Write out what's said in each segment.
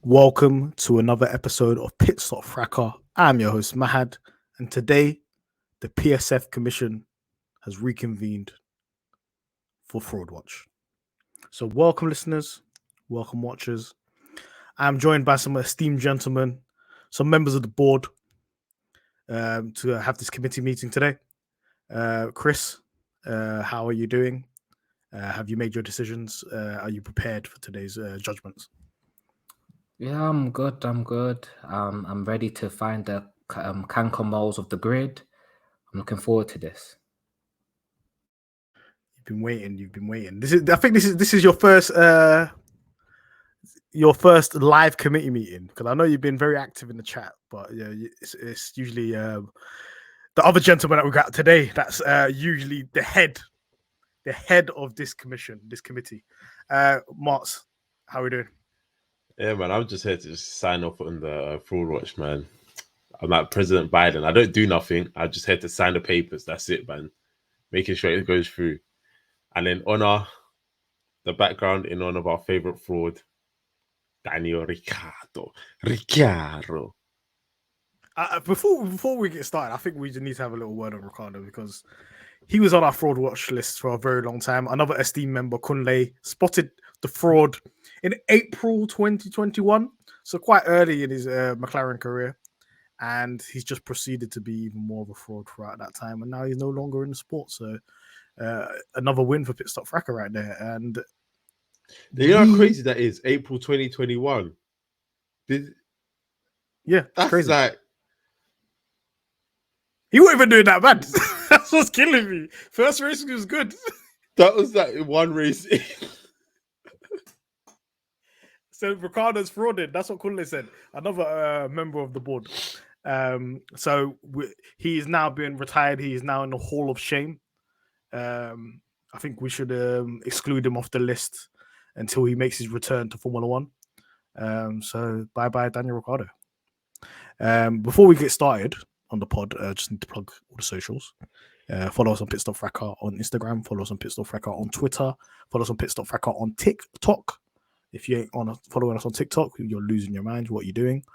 Welcome to another episode of Pitstop Fracas. I'm your host, Mahad, and today the PSF Commission has reconvened for FraudWatch. So, welcome, listeners, welcome, watchers. I'm joined by some esteemed gentlemen, some members of the board to have this committee meeting today. Chris, how are you doing? Have you made your decisions? Are you prepared for today's judgments? Yeah, I'm good. I'm ready to find the canker moles of the grid. I'm looking forward to this. You've been waiting. I think this is your first live committee meeting, because I know you've been very active in the chat, but yeah, it's usually the other gentleman that we got today. That's usually the head of this committee. Martz, how are we doing? Yeah, man, I'm just here to just sign off on the FraudWatch, man. I'm like President Biden. I don't do nothing. I'm just here to sign the papers. That's it, man. Making sure it goes through. And then honor the background in honor of our favorite fraud, Daniel Ricciardo. Before we get started, I think we just need to have a little word on Ricardo, because he was on our fraud watch list for a very long time. Another esteemed member, Kunle, spotted the fraud in April 2021, so quite early in his McLaren career, and he's just proceeded to be even more of a fraud throughout that time, and now he's no longer in the sport. So another win for Pitstop Fracas right there. And you know how crazy that is? April 2021. Yeah, that's crazy. Like, he wasn't even doing that bad. That's what's killing me. First race was good. That was like one race. So Ricardo's frauded. That's what Kunle said. Another member of the board. He is now being retired. He is now in the Hall of Shame. I think we should exclude him off the list until he makes his return to Formula One. So bye-bye, Daniel Ricciardo. Before we get started on the pod, just need to plug all the socials. Follow us on Pitstop Fracas on Instagram. Follow us on Pitstop Fracas on Twitter. Follow us on Pitstop Fracas on TikTok. If you ain't following us on TikTok, you're losing your mind. What you're doing.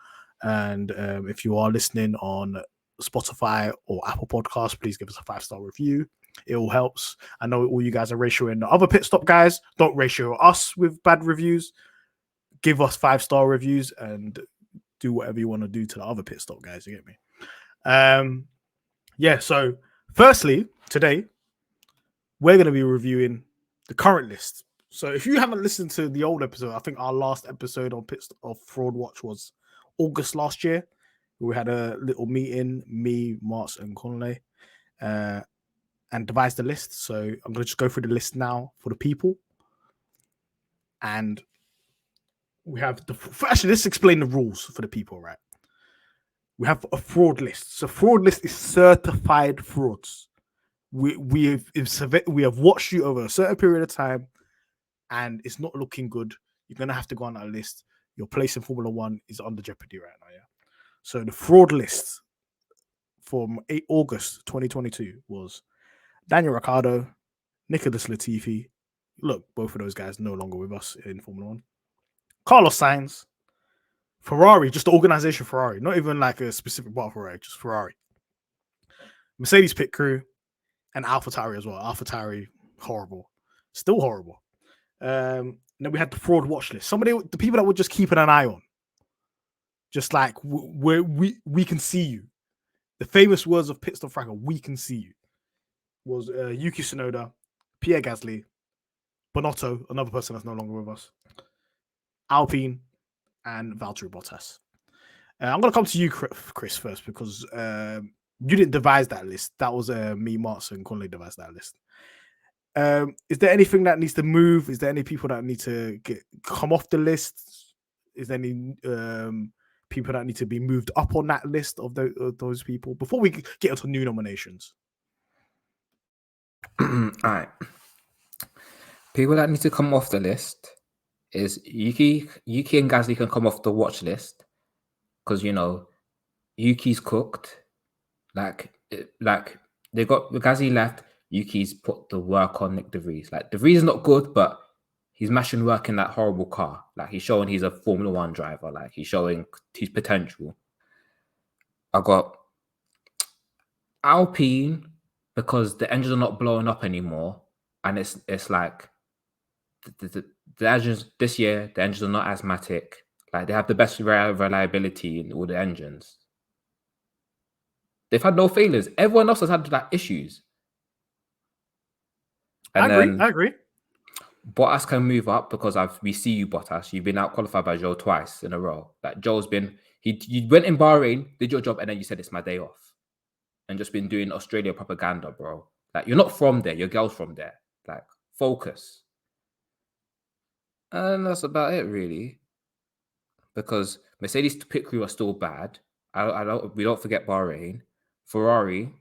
And if you are listening on Spotify or Apple Podcasts, please give us a 5-star review. It all helps. I know all you guys are ratioing the other pit stop guys. Don't ratio us with bad reviews. Give us 5-star reviews and do whatever you want to do to the other pit stop guys. You get me? So firstly, today we're going to be reviewing the current list. So if you haven't listened to the old episode, I think our last episode on FraudWatch was August last year. We had a little meeting, me, Martz, and Conley, and devised the list. So I'm going to just go through the list now for the people. And we have actually, let's explain the rules for the people, right? We have a fraud list. So fraud list is certified frauds. We have watched you over a certain period of time, and it's not looking good. You're going to have to go on that list. Your place in Formula One is under jeopardy right now, yeah? So the fraud list from August 2022 was Daniel Ricciardo, Nicholas Latifi. Look, both of those guys no longer with us in Formula One. Carlos Sainz, Ferrari, just the organization Ferrari, not even like a specific part of Ferrari, just Ferrari. Mercedes pit crew, and AlphaTauri as well. AlphaTauri, horrible. Still horrible. Then we had the fraud watch list. The people that we're just keeping an eye on. Just like we can see you. The famous words of Pitstop Fracas, we can see you, was Yuki Tsunoda, Pierre Gasly, Bonotto, another person that's no longer with us, Alpine, and Valtteri Bottas. I'm going to come to you, Chris, first, because you didn't devise that list. That was me, Martz, and Conley devised that list. Is there anything that needs to move? Is there any people that need to come off the list? Is there any people that need to be moved up on that list of those people before we get into new nominations? All right. People that need to come off the list is Yuki and Gasly can come off the watch list because, you know, Yuki's cooked. Like they got Gasly left. Yuki's put the work on Nick De Vries. Like De Vries is not good, but He's mashing work in that horrible car. Like he's showing he's a Formula One driver. Like he's showing his potential. I got Alpine because the engines are not blowing up anymore, and it's like the engines this year. The engines are not asthmatic. Like they have the best reliability in all the engines. They've had no failures. Everyone else has had like issues. And I agree. Bottas can move up because we see you, Bottas. You've been out qualified by Joe twice in a row. Like Joe's been, you went in Bahrain, did your job, and then you said it's my day off, and just been doing Australia propaganda, bro. Like you're not from there. Your girl's from there. Like focus. And that's about it, really. Because Mercedes pit crew are still bad. We don't forget Bahrain. Ferrari,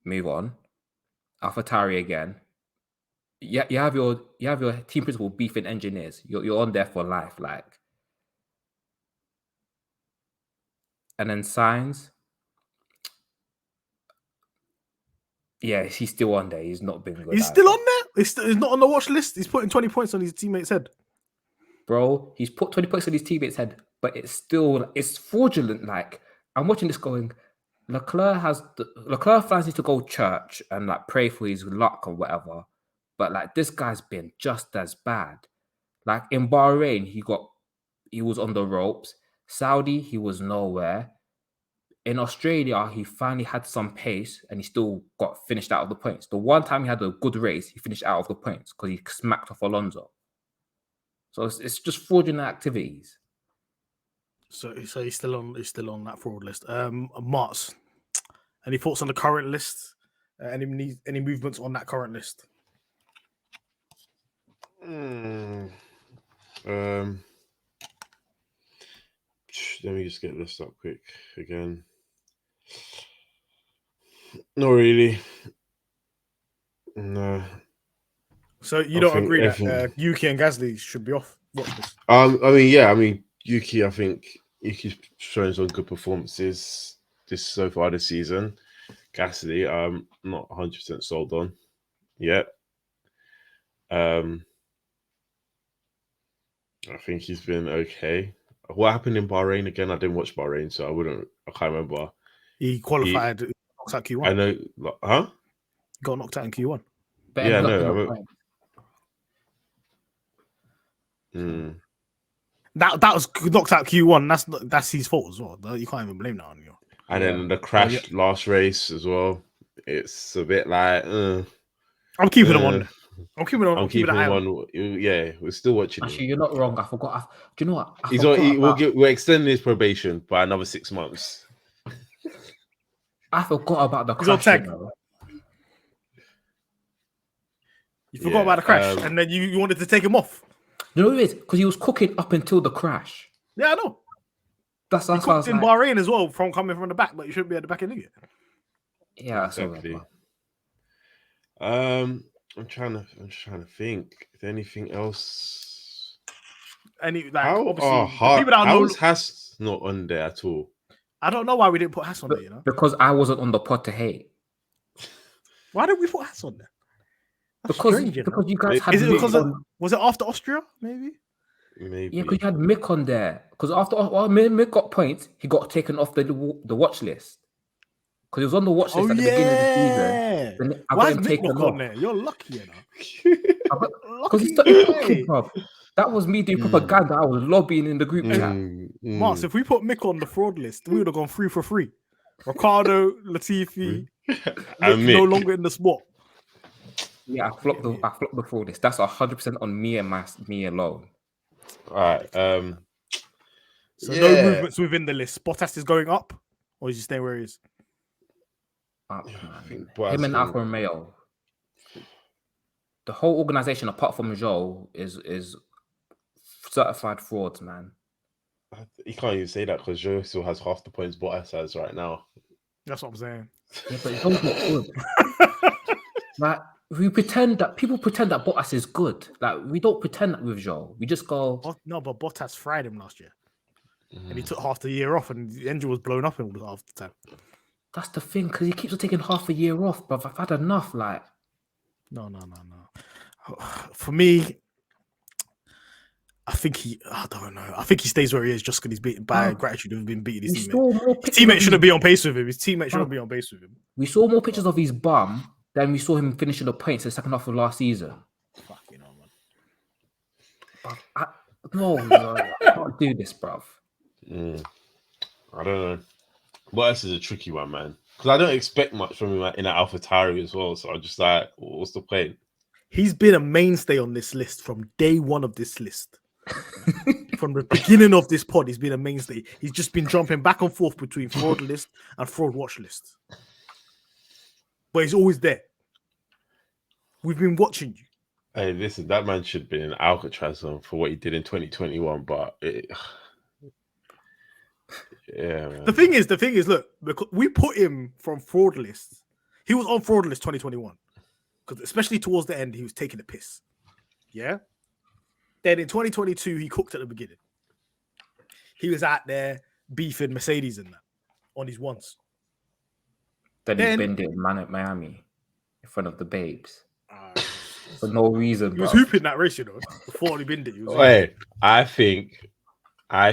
move on. AlphaTauri again. You have your team principal beefing engineers. You're on there for life, like. And then Sainz. Yeah, he's still on there. He's not been good. He's still on there. He's not on the watch list. He's putting 20 points on his teammate's head. Bro, he's put 20 points on his teammate's head, but it's fraudulent. Like I'm watching this going. Leclerc fancies to go church and like pray for his luck or whatever. But like this guy's been just as bad. Like in Bahrain, he was on the ropes. Saudi, he was nowhere. In Australia, he finally had some pace and he still got finished out of the points. The one time he had a good race, he finished out of the points because he smacked off Alonso. So it's just fraudulent activities. So he's still on that fraud list. Martz, any thoughts on the current list? Any movements on that current list? Let me just get this up quick again. Not really. No. So you don't agree that Yuki and Gasly should be off? Watch this. I mean, Yuki. I think Yuki's showing some good performances so far this season. Gasly, I'm not 100% sold on yet. I think he's been okay. What happened in Bahrain again? I didn't watch Bahrain, so I can't remember. He qualified, knocked out Q1. I know, huh? Got knocked out in Q1. But Yeah, no. That was knocked out Q1. That's his fault as well. You can't even blame that on you. And then the crash last race as well. It's a bit like. I'm keeping him on. I'm keeping him on. Yeah, we're still watching. Actually, you're not wrong. I forgot. Do you know what? We're extending his probation by another 6 months. I forgot about the crash. You forgot about the crash, and then you wanted to take him off. You know what it is? Because he was cooking up until the crash. Yeah, I know. That's he cooked in Bahrain as well, from coming from the back, but you shouldn't be at the back of the league. Yeah, exactly. I'm trying to think. Is there anything else? How is Haas not on there at all? I don't know why we didn't put Haas on there. You know, because I wasn't on the pod to hate. Why didn't we put Haas on there? Because you guys had. Was it after Austria? Maybe. Yeah, because you had Mick on there. Because after Mick got points, he got taken off the watch list. Because he was on the watch list at the beginning of the season. Why is Mick on there? You're lucky, you know. Because he started talking, bro. That was me doing propaganda. I was lobbying in the group chat. Martz, if we put Mick on the fraud list, we would have gone 3 for 3. Ricardo, Latifi, Mick no longer in the spot. Yeah, I flopped the fraud list. That's 100% on me and me alone. All right. So no movements within the list. Bottas is going up, or is he staying where he is? Up, man. Him and Alfa Romeo. The whole organization, apart from Joe, is certified frauds, man. You can't even say that because Joe still has half the points Bottas has right now. That's what I'm saying. Yeah, but Joe's not good. Like, people pretend that Bottas is good. Like, we don't pretend that with Joe. We just go. No, but Bottas fried him last year, and he took half the year off, and the engine was blown up in half the time. That's the thing, because he keeps on taking half a year off, but I've had enough. Like, no. For me, I don't know. I think he stays where he is just because he's beaten by gratitude of being beaten his We teammate. saw more His pictures teammate of shouldn't be on pace with him. His teammate shouldn't be on pace with him. We saw more pictures of his bum than we saw him finishing the points in the second half of last season. Fucking hell, man. I can't do this, bruv. I don't know. But this is a tricky one, man. Because I don't expect much from him in an AlphaTauri as well. So I'm just like, what's the point? He's been a mainstay on this list from day one of this list. From the beginning of this pod, he's been a mainstay. He's just been jumping back and forth between fraud list and FraudWatch list. But he's always there. We've been watching you. Hey, listen, that man should be in Alcatraz for what he did in 2021. But yeah, man. The thing is, look, we put him from fraud list. He was on fraud list 2021. Because especially towards the end, he was taking a piss. Yeah? Then in 2022, he cooked at the beginning. He was out there beefing Mercedes and that on his ones. Then he's been there, man, at Miami in front of the babes. For no reason. He was hooping that race, you know, before he been there. Wait, I think all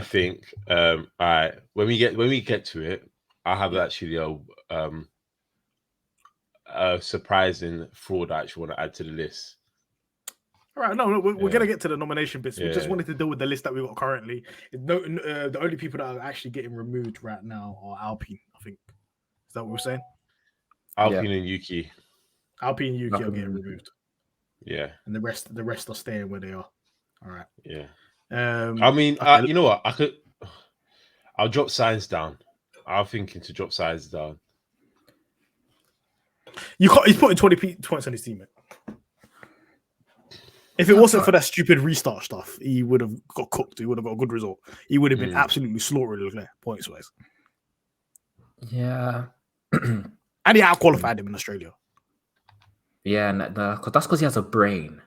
right, when we get to it, I have actually a surprising fraud I actually want to add to the list. All right, no, we're gonna get to the nomination bits. We just wanted to deal with the list that we got currently. The only people that are actually getting removed right now are Alpine. I think is that what we're saying? Alpine and Yuki. Alpine and Yuki are getting removed. Yeah, and the rest are staying where they are. All right. Yeah. I mean, you know what? I'll drop Sainz down. I'm thinking to drop Sainz down. He's putting 20 points on his team, mate. If it wasn't for that stupid restart stuff, he would have got cooked. He would have got a good result. He would have been absolutely slaughtered Leclerc points wise. Yeah. And he out-qualified him in Australia. Yeah, that's because he has a brain.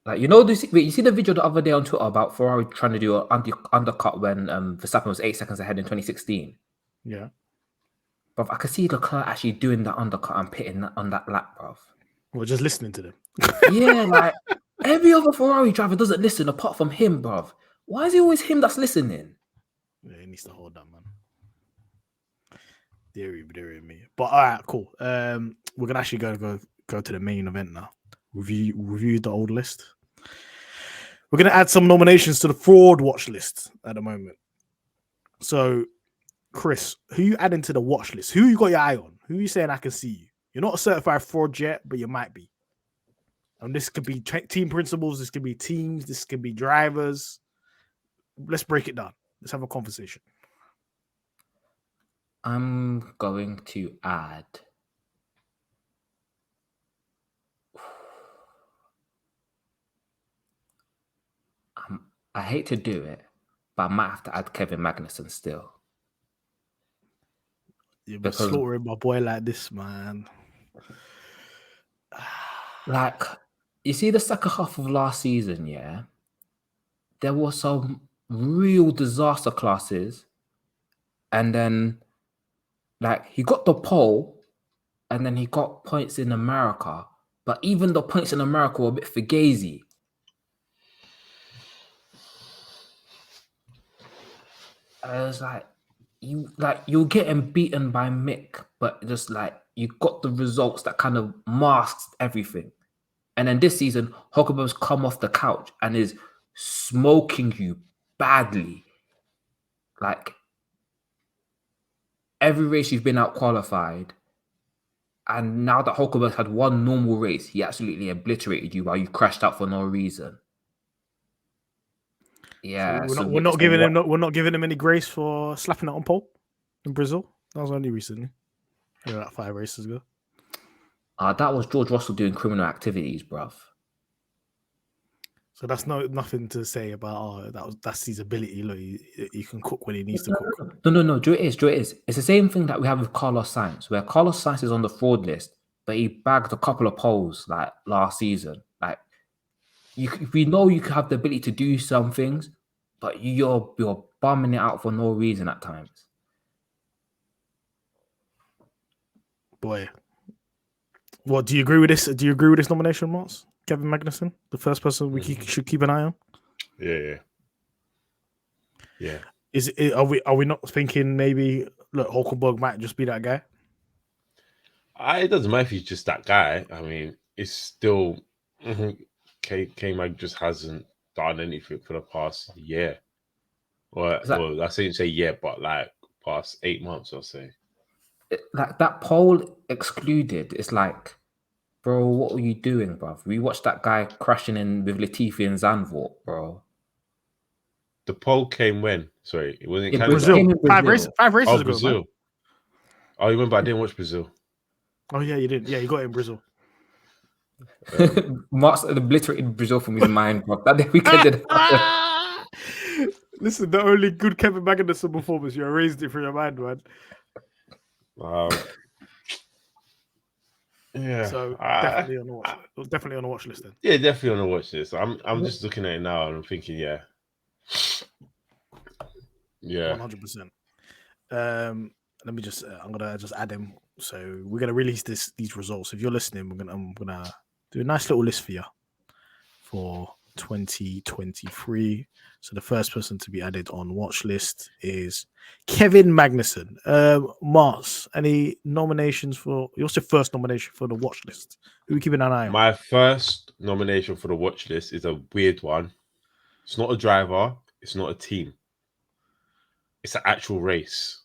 Like, you know, you see the video the other day on Twitter about Ferrari trying to do an undercut when Verstappen was 8 seconds ahead in 2016? Yeah. But I could see Leclerc actually doing that undercut and pitting on that lap, bruv. We're just listening to them. Yeah, like every other Ferrari driver doesn't listen apart from him, bruv. Why is it always him that's listening? Yeah, he needs to hold that, man. Dear me. But all right, cool. We're gonna actually go to the main event now. Review the old list. We're gonna add some nominations to the fraud watch list at the moment. So, Chris, who you adding to the watch list? Who you got your eye on? Who you saying I can see you? You're not a certified fraud yet, but you might be. And this could be team principals. This could be teams. This could be drivers. Let's break it down. Let's have a conversation. I'm going to add. I hate to do it, but I might have to add Kevin Magnussen still. You've been slaughtering my boy like this, man. Like, you see the second half of last season, yeah? There were some real disaster classes. And then, like, he got the pole, and then he got points in America. But even the points in America were a bit fugazi. I was like, you're getting beaten by Mick, but just like you got the results that kind of masked everything. And then this season, Huckaber's come off the couch and is smoking you badly. Like every race you've been out qualified, and now that Huckaber's had one normal race, he absolutely obliterated you while you crashed out for no reason. Yeah, so we're not giving him any grace for slapping it on pole in Brazil. That was only recently, like 5 races ago. That was George Russell doing criminal activities, bruv. So that's nothing to say about that's his ability. Look, he can cook when he needs to cook. No. Joe it is. It's the same thing that we have with Carlos Sainz, where Carlos Sainz is on the fraud list, but he bagged a couple of poles like last season. Like we know you have the ability to do some things, but you're bumming it out for no reason at times. Boy, what do you agree with this? Do you agree with this nomination, Martz? Kevin Magnussen, the first person we should keep an eye on. Yeah. Are we not thinking maybe look, Hulkenberg might just be that guy? It doesn't matter if he's just that guy. I mean, it's still K-Mag just hasn't done anything for the past year. Well, I say yeah, but like past 8 months, I'll say. Like that pole excluded. It's like, bro, what are you doing, bro? We watched that guy crashing in with Latifi and Zandvoort, bro. The pole came when? Sorry, it wasn't In Canada. Brazil. Five races ago. Brazil. Man. Oh, you remember I didn't watch Brazil. Oh yeah, you did. Yeah, you got it in Brazil. Martz obliterated Brazil from his mind, bro. That weekend did happen. Listen, the only good Kevin Magnussen performance, you erased it from your mind, man. Yeah. So definitely on the watch list then. Yeah, definitely on the watch list. I'm just looking at it now and I'm thinking, yeah. 100%. Let me just I'm gonna just add them. So we're gonna release these results. If you're listening, I'm gonna do a nice little list for you for 2023. So the first person to be added on watch list is Kevin Magnussen. Martz, any nominations for what's your first nomination for the watch list? Who are we keeping an eye on? My first nomination for the watch list is a weird one. It's not a driver, it's not a team. It's an actual race.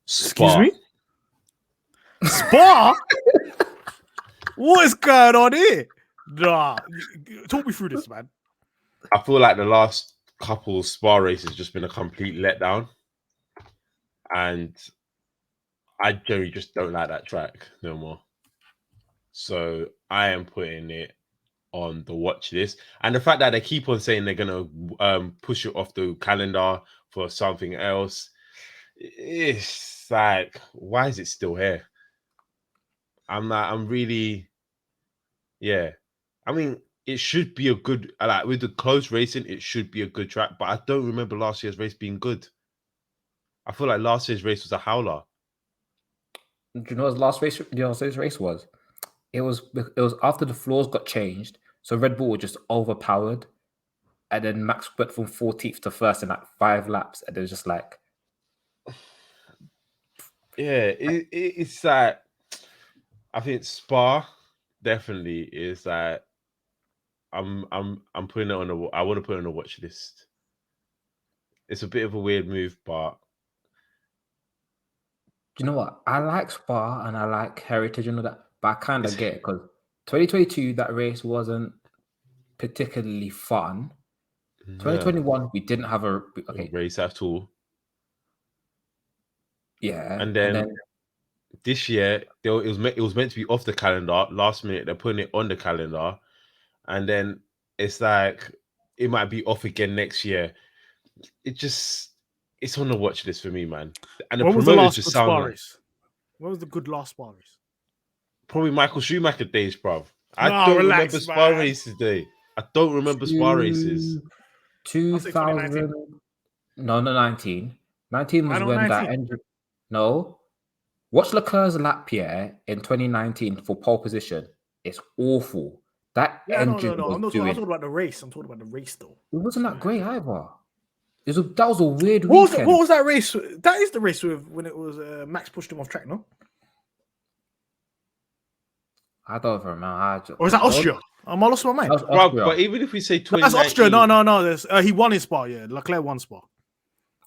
Spa. Excuse me? Spa? What is going on here? Nah, talk me through this, man. I feel like the last couple of Spa races has just been a complete letdown. And I generally just don't like that track no more. So I am putting it on the watch list. And the fact that they keep on saying they're going to push it off the calendar for something else, it's like, why is it still here? I'm really, yeah. I mean, it should be a good, like with the close racing, it should be a good track, but I don't remember last year's race being good. I feel like last year's race was a howler. Do you know what last race was? It was after the floors got changed, so Red Bull were just overpowered, and then Max went from 14th to first in like 5 laps, and it was just like, yeah, it's like, I think Spa definitely is like, I'm putting it on I want to put it on a watch list. It's a bit of a weird move, but you know what? I like Spa and I like Heritage and all that, but I kind of get it because 2022 that race wasn't particularly fun. 2021 we didn't have a race at all. Yeah, and then this year it was meant to be off the calendar. Last minute they're putting it on the calendar, and then it's like it might be off again next year. It's on the watch list for me, man. And the promoters just sound like, what was the good last Spa race? Probably Michael Schumacher days, bruv. I don't remember Spa races day. I don't remember Spa races. 2000, no, 19. 19 was when 19. That ended. No, watch Leclerc's lap here in 2019 for pole position. It's awful. That engine was I'm talking about the race. I'm talking about the race, though. It wasn't that great either. That was a weird weekend. Weekend. What was that race? That is the race when it was Max pushed him off track, no? I don't remember. Or is that Austria? I lost my mind. But even if we say 2019... That's Austria. No. He won in Spa, yeah. Leclerc won Spa.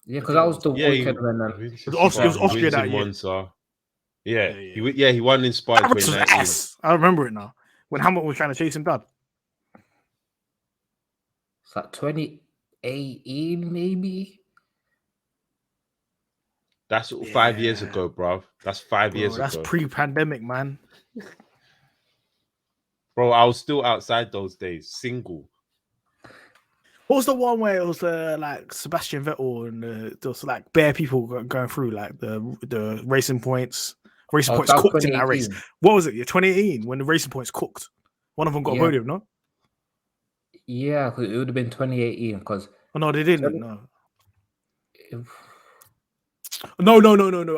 Yeah, because that was the weekend when... It was Austria that year. Monza. Yeah. He won in Spa in 2019. I remember it now. When Hamilton was trying to chase him down. It's like 2018, maybe? That's 5 years ago, bruv. That's 5 years ago. That's pre-pandemic, man. Bro, I was still outside those days, single. What was the one where it was like Sebastian Vettel and there was like bare people going through like the racing points? Racing points cooked in that race. What was it? 2018 when the racing points cooked. One of them got a podium, no? Yeah, because it would have been 2018. Because no, they didn't. No.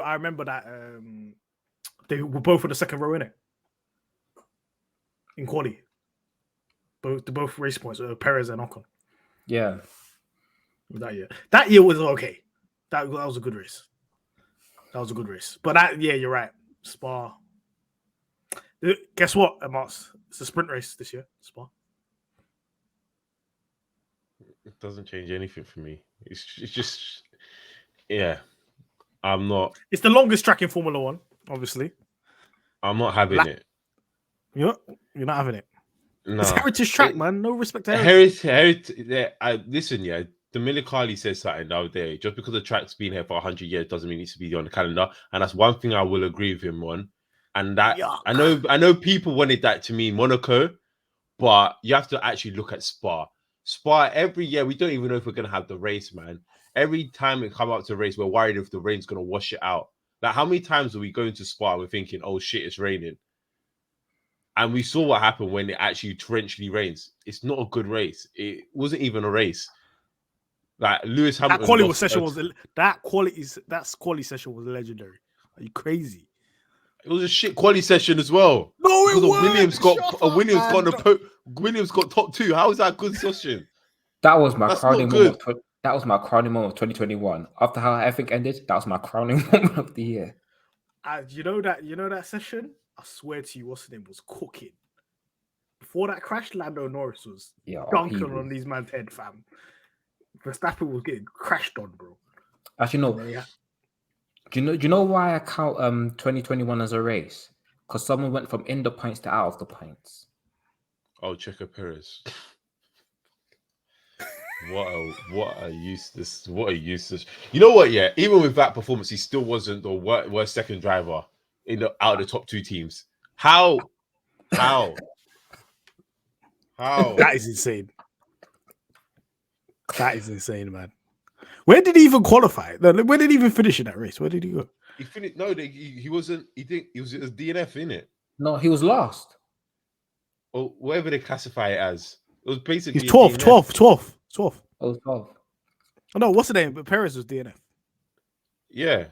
I remember that they were both in the second row, innit? in quali. Both race points, Perez and Ocon. Yeah. That year was okay. That was a good race. But you're right. Spa. Guess what, Martz? It's a sprint race this year. Spa. It doesn't change anything for me. It's just, yeah. I'm not. It's the longest track in Formula One, obviously. I'm not having it. You're not having it. No. It's heritage track, man. No respect to heritage. Listen, yeah. Dominicali says something the other day. Just because the track's been here for 100 years doesn't mean it needs to be on the calendar. And that's one thing I will agree with him on. And that Yuck. I know people wanted that to mean Monaco, but you have to actually look at Spa. Spa every year, we don't even know if we're gonna have the race, man. Every time we come up to race, we're worried if the rain's gonna wash it out. Like, how many times are we going to Spa and we're thinking, oh shit, it's raining? And we saw what happened when it actually torrentially rains. It's not a good race. It wasn't even a race. Like Lewis Hamilton. That quality session was legendary. Are you crazy? It was a shit quality session as well. No, it because wasn't. Williams got top 2. How is that a good session? That was my crowning moment. That was my crowning moment of 2021. After how everything ended, that was my crowning moment of the year. You know that session? I swear to you, what's his name was cooking. Before that crash, Lando Norris was dunking on these man's head, fam. Verstappen was getting crashed on, bro. Actually, no. Yeah. Do you know why I count 2021 as a race? Because someone went from in the points to out of the points. Oh, Checo Perez. What a useless. You know what? Yeah, even with that performance, he still wasn't the worst second driver out of the top 2 teams. How? That is insane. That is insane, man. Where did he even qualify? Where did he even finish in that race? Where did he go? He finished. No, he wasn't. He was DNF, innit? No, he was last. Or whatever they classify it as. It was basically. He's 12th. Oh, 12. Oh no, what's the name? But Perez was DNF. Yeah.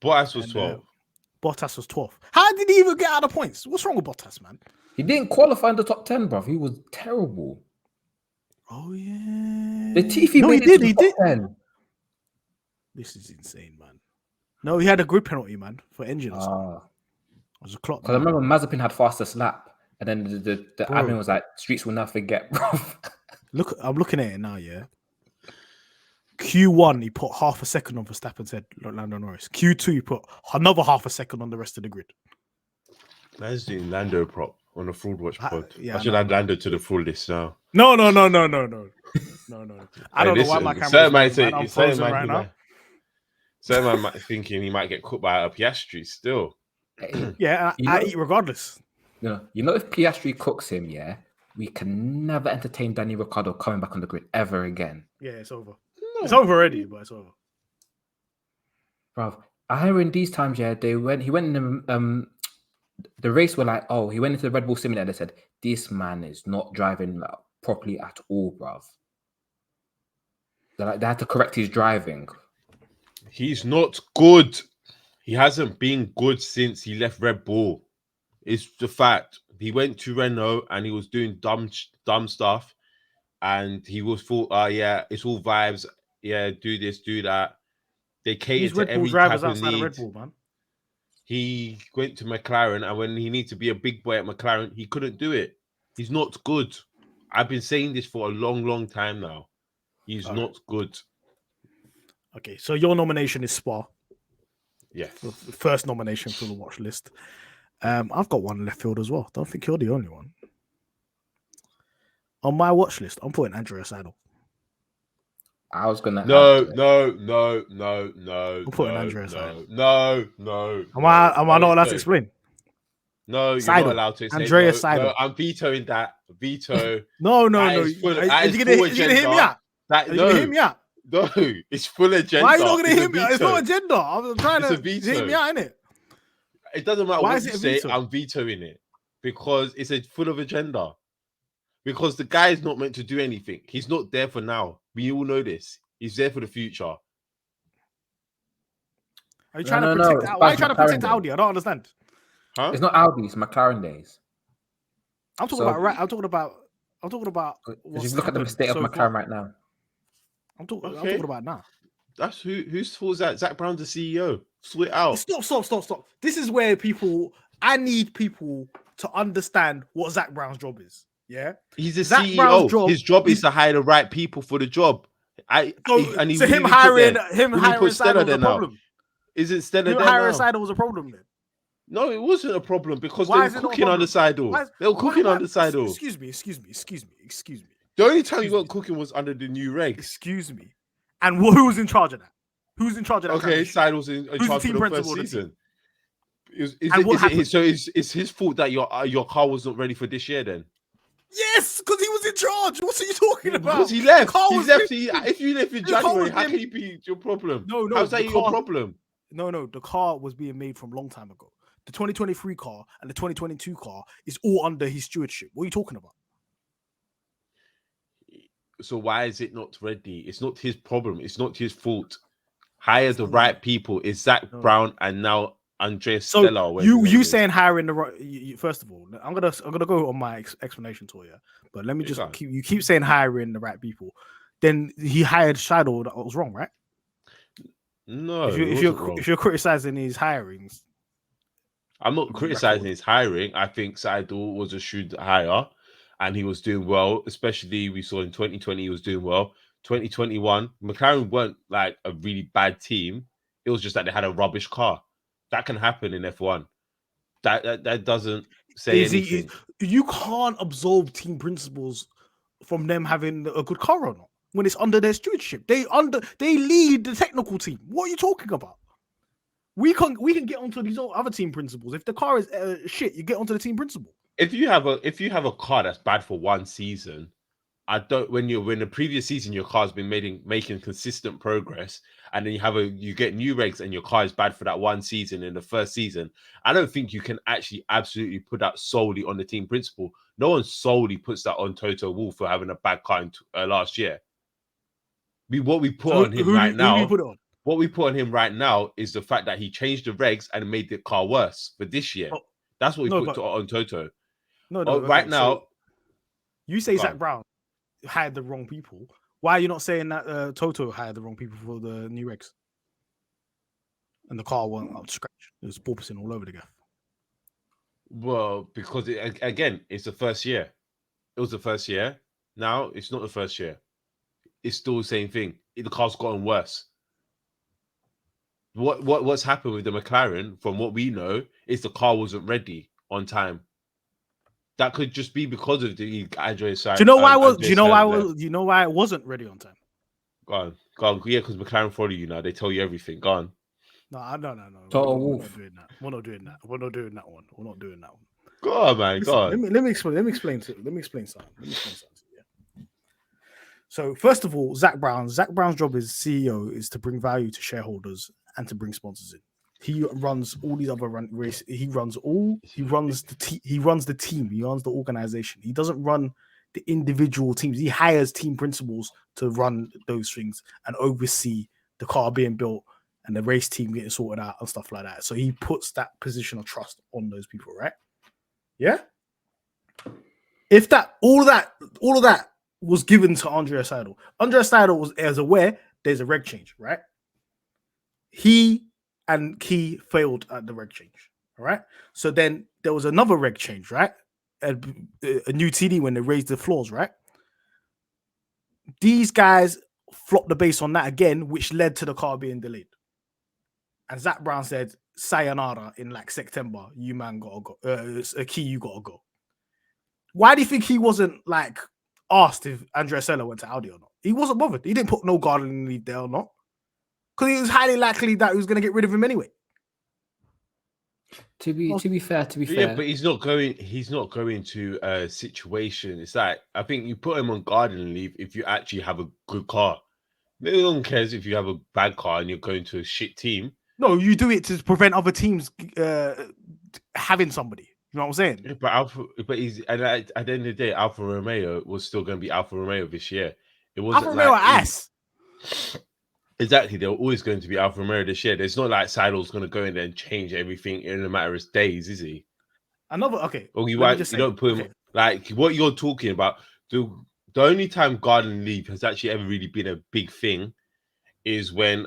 Bottas was 12. Bottas was 12th. How did he even get out of points? What's wrong with Bottas, man? He didn't qualify in the top 10, bruv. He was terrible. Oh yeah. The Tiffy made it to the top 10. This is insane, man. No, he had a grid penalty, man, for engine or something. It was a clock. Because I remember Mazepin had fastest lap, and then the admin was like, "Streets will never forget, bro." Look, I'm looking at it now. Yeah. Q1, he put half a second on Verstappen, said Lando Norris. Q2, he put another half a second on the rest of the grid. Man's doing Lando prop on a FraudWatch pod. Yeah, I should add Lando to the full list now. No. I don't know why my camera is I'm frozen right now. Certain man thinking he might get cooked by a Piastri still. Yeah, I eat regardless. You know, if Piastri cooks him, we can never entertain Danny Ricciardo coming back on the grid ever again. Yeah, it's over. No. It's over already, but it's over. Bro, I hear in these times, he went in the race were like, oh, he went into the Red Bull simulator and they said, this man is not driving properly at all, bruv. They had to correct his driving. He's not good. He hasn't been good since he left Red Bull. It's the fact. He went to Renault and he was doing dumb stuff. And he was thought, it's all vibes. Yeah, do this, do that. They cater to every drivers type of outside need. of Red Bull, man. He went to McLaren, and when he needs to be a big boy at McLaren, he couldn't do it. He's not good. I've been saying this for a long, long time now. He's not good. Okay, so your nomination is Spa. Yeah. First nomination for the watch list. I've got one left field as well. Don't think you're the only one. On my watch list, I'm putting Andrea Seidel. I was gonna. No. I'm putting Andrea Seidel. No. Am I not allowed to explain? No, you're Seidel. not allowed to explain. Andrea Seidel. No, I'm vetoing that. Veto. No. Are you gonna hear me out? Are you gonna hear me out? No, it's full agenda. Why are you not gonna hear me out? It's not agenda. I'm trying to hear me out, innit? It doesn't matter what you say. I'm vetoing it because it's full of agenda. Because the guy is not meant to do anything. He's not there for now. We all know this. He's there for the future. Are you trying to protect? Why are you trying to protect Audi? I don't understand. Huh? It's not Audi. It's McLaren days. I'm talking So- about right. I'm talking about. If what's you look at the happened state of so McLaren far. right now, I'm talking Okay. about now. That's whose fault is that? Zach Brown's the CEO. Sweat out. Stop. This is where I need people to understand what Zach Brown's job is. Yeah. He's a Zach Brown's CEO. His job is to hire the right people for the job. And he So him really put there. hiring Really put Seidel Stella was there a now. problem. Isn't Stella Him there hiring now? Seidel was a problem then. No, it wasn't a problem because Why they is were it not a cooking on the problem? Seidel. They were cooking on the Seidel. Excuse me. The only time you Excuse weren't me. cooking was under the new regs. Excuse me. And who was in charge of that? Who's in charge of that? Okay, transition? Seidel's in Who's the charge team for the principal first of the team? season. So it's his fault that your car wasn't ready for this year then? Yes, because he was in charge. What are you talking about? Because he left. The car He's was left. being- If you left in the car January, was how being- can he be your problem? No, How's that the your car- problem? No, the car was being made from a long time ago. The 2023 car and the 2022 car is all under his stewardship. What are you talking about? So why is it not ready? It's not his problem. It's not his fault. Hire the not. right people. It's Zach No. Brown and now Andreas So Stella. or whatever his name you is. saying hiring the right? First of all, I'm gonna go on my explanation tour, yeah. But let me You just can. keep saying hiring the right people. Then he hired Shadow. That was wrong, right? No, if you're criticizing his hirings, I'm not criticizing his hiring. I think Seidel was a shrewd hire and he was doing well, especially we saw in 2020 he was doing well. 2021, McLaren weren't like a really bad team. It was just that they had a rubbish car. That can happen in F1. That doesn't say anything. You can't absolve team principals from them having a good car or not when it's under their stewardship. They lead the technical team. What are you talking about? We can get onto these other team principals. If the car is shit, you get onto the team principal. If you have a car that's bad for one season, when the previous season your car's been making consistent progress, and then you get new regs and your car is bad for that one season in the first season, I don't think you can actually absolutely put that solely on the team principal. No one solely puts that on Toto Wolff for having a bad car last year. What we put on him right now is the fact that he changed the regs and made the car worse for this year. That's what we put on Toto. Now, you say Zach Brown hired the wrong people. Why are you not saying that Toto hired the wrong people for the new regs? And the car went up to scratch. It was porpoising all over the gaff. Well, because it's the first year. It was the first year. Now it's not the first year. It's still the same thing. The car's gotten worse. What's happened with the McLaren, from what we know, is the car wasn't ready on time. That could just be because of the Andreas side. Do you know why it wasn't ready on time? Go on. Yeah, because McLaren follow you now. They tell you everything. Go on. No. Total We're Wolf. not doing that. We're not doing that one. We're not doing that one. Go on, man. Go on. Let me explain something. Yeah. So first of all, Zach Brown's job as CEO is to bring value to shareholders and to bring sponsors in. He runs all these other races. He runs the team. He runs the organization. He doesn't run the individual teams. He hires team principals to run those things and oversee the car being built and the race team getting sorted out and stuff like that. So he puts that position of trust on those people, right? Yeah. If all of that was given to Andreas Seidel was aware there's a reg change, right? He and Key failed at the reg change, all right? So then there was another reg change, right? A new TD when they raised the floors, right? These guys flopped the base on that again, which led to the car being delayed. And Zach Brown said, sayonara in like September, you man gotta go. Key, you gotta go. Why do you think he wasn't like asked if Andrea Sella went to Audi or not? He wasn't bothered. He didn't put no gardening leave there or not. Because it was highly likely that he was going to get rid of him anyway. To be fair. Yeah, but he's not going to a situation. It's like, I think you put him on gardening leave if you actually have a good car. No one cares if you have a bad car and you're going to a shit team. No, you do it to prevent other teams having somebody. You know what I'm saying? Yeah, but he's, and at the end of the day, Alfa Romeo was still going to be Alfa Romeo this year. It wasn't Alfa Romeo ass. Exactly, they're always going to be Alfa Romeo this year. There's not like Seidel's going to go in there and change everything in a matter of days, is he? Okay. Or you don't put him Like what you're talking about, the only time garden leave has actually ever really been a big thing is when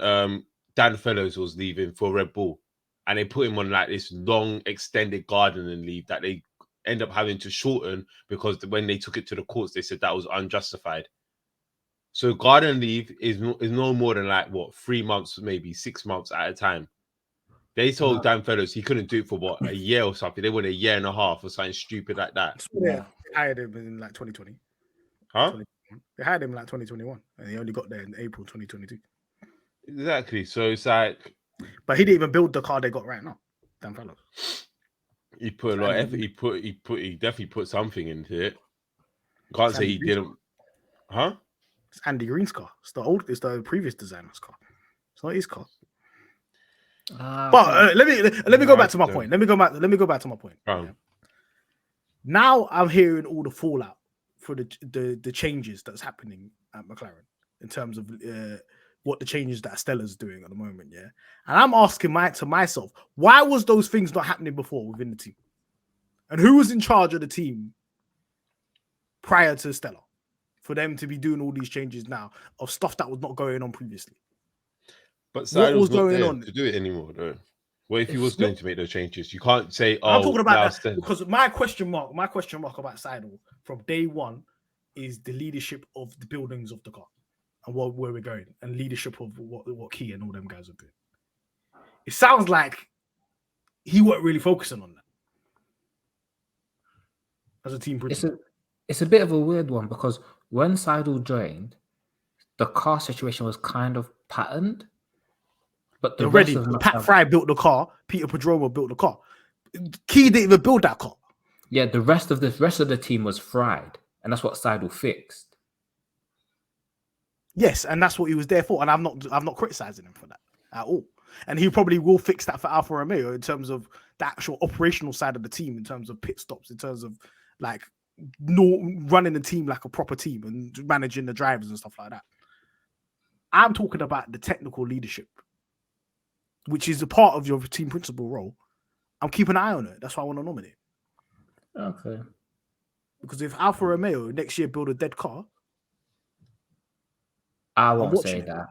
Dan Fellows was leaving for Red Bull, and they put him on like this long extended gardening leave that they end up having to shorten because when they took it to the courts, they said that was unjustified. So garden leave is no more than like what 3 months, maybe 6 months at a time. They told Dan Fellows he couldn't do it for what a year or something. They went a year and a half or something stupid like that. Yeah, they hired him in like 2020. Huh? They hired him in like 2021, and he only got there in April 2022. Exactly. So it's like, but he didn't even build the car they got right now. Dan Fellows. He put a lot of effort. He definitely put something into it. Can't say he didn't. Huh? It's Andy Green's car. It's the previous designer's car. It's not his car. But let me go back to my point. Let me go back to my point. Yeah. Now I'm hearing all the fallout for the changes that's happening at McLaren in terms of what the changes that Stella's doing at the moment. Yeah, and I'm asking myself, why was those things not happening before within the team, and who was in charge of the team prior to Stella for them to be doing all these changes now of stuff that was not going on previously? But what was going on to do it anymore, though? What if he was going to make those changes? You can't say, "Oh, I'm talking about that because my question mark about Seidel from day one is the leadership of the buildings of the car and where we're going, and leadership of what Key and all them guys are doing. It sounds like he weren't really focusing on that as a team principal. It's a bit of a weird one because when Seidel joined, the car situation was kind of patterned. But Pat Fry built the car. Peter Pedromo built the car. Key didn't even build that car. Yeah, the rest of the team was fried, and that's what Seidel fixed. Yes, and that's what he was there for. And I'm not criticizing him for that at all. And he probably will fix that for Alfa Romeo in terms of the actual operational side of the team, in terms of pit stops, in terms of like running the team like a proper team and managing the drivers and stuff like that. I'm talking about the technical leadership, which is a part of your team principal role. I'm keeping an eye on it. That's why I want to nominate. Okay. Because if Alfa Romeo next year build a dead car, I won't say that.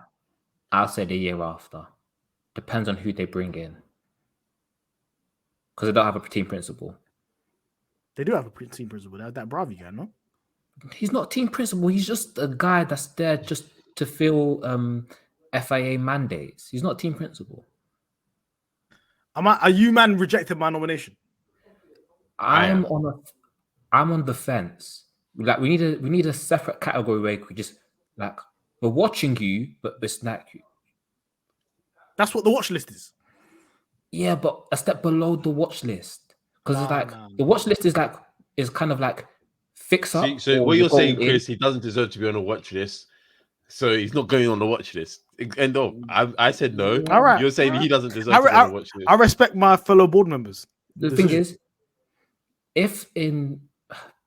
I'll say the year after. Depends on who they bring in. Because they don't have a team principal. They do have a team principal. They have that Bravi guy, no? He's not team principal. He's just a guy that's there just to fill FIA mandates. He's not team principal. Are you man rejected my nomination? I'm on the fence. Like we need a separate category where we just like we're watching you, but it's not you. That's what the watch list is. Yeah, but a step below the watch list. Because the watch list is kind of like fix up. So what you're saying, Chris, he doesn't deserve to be on a watch list. So he's not going on the watch list. And I said no. All right. You're saying he doesn't deserve to be on the watch list. I respect my fellow board members. The thing is, if in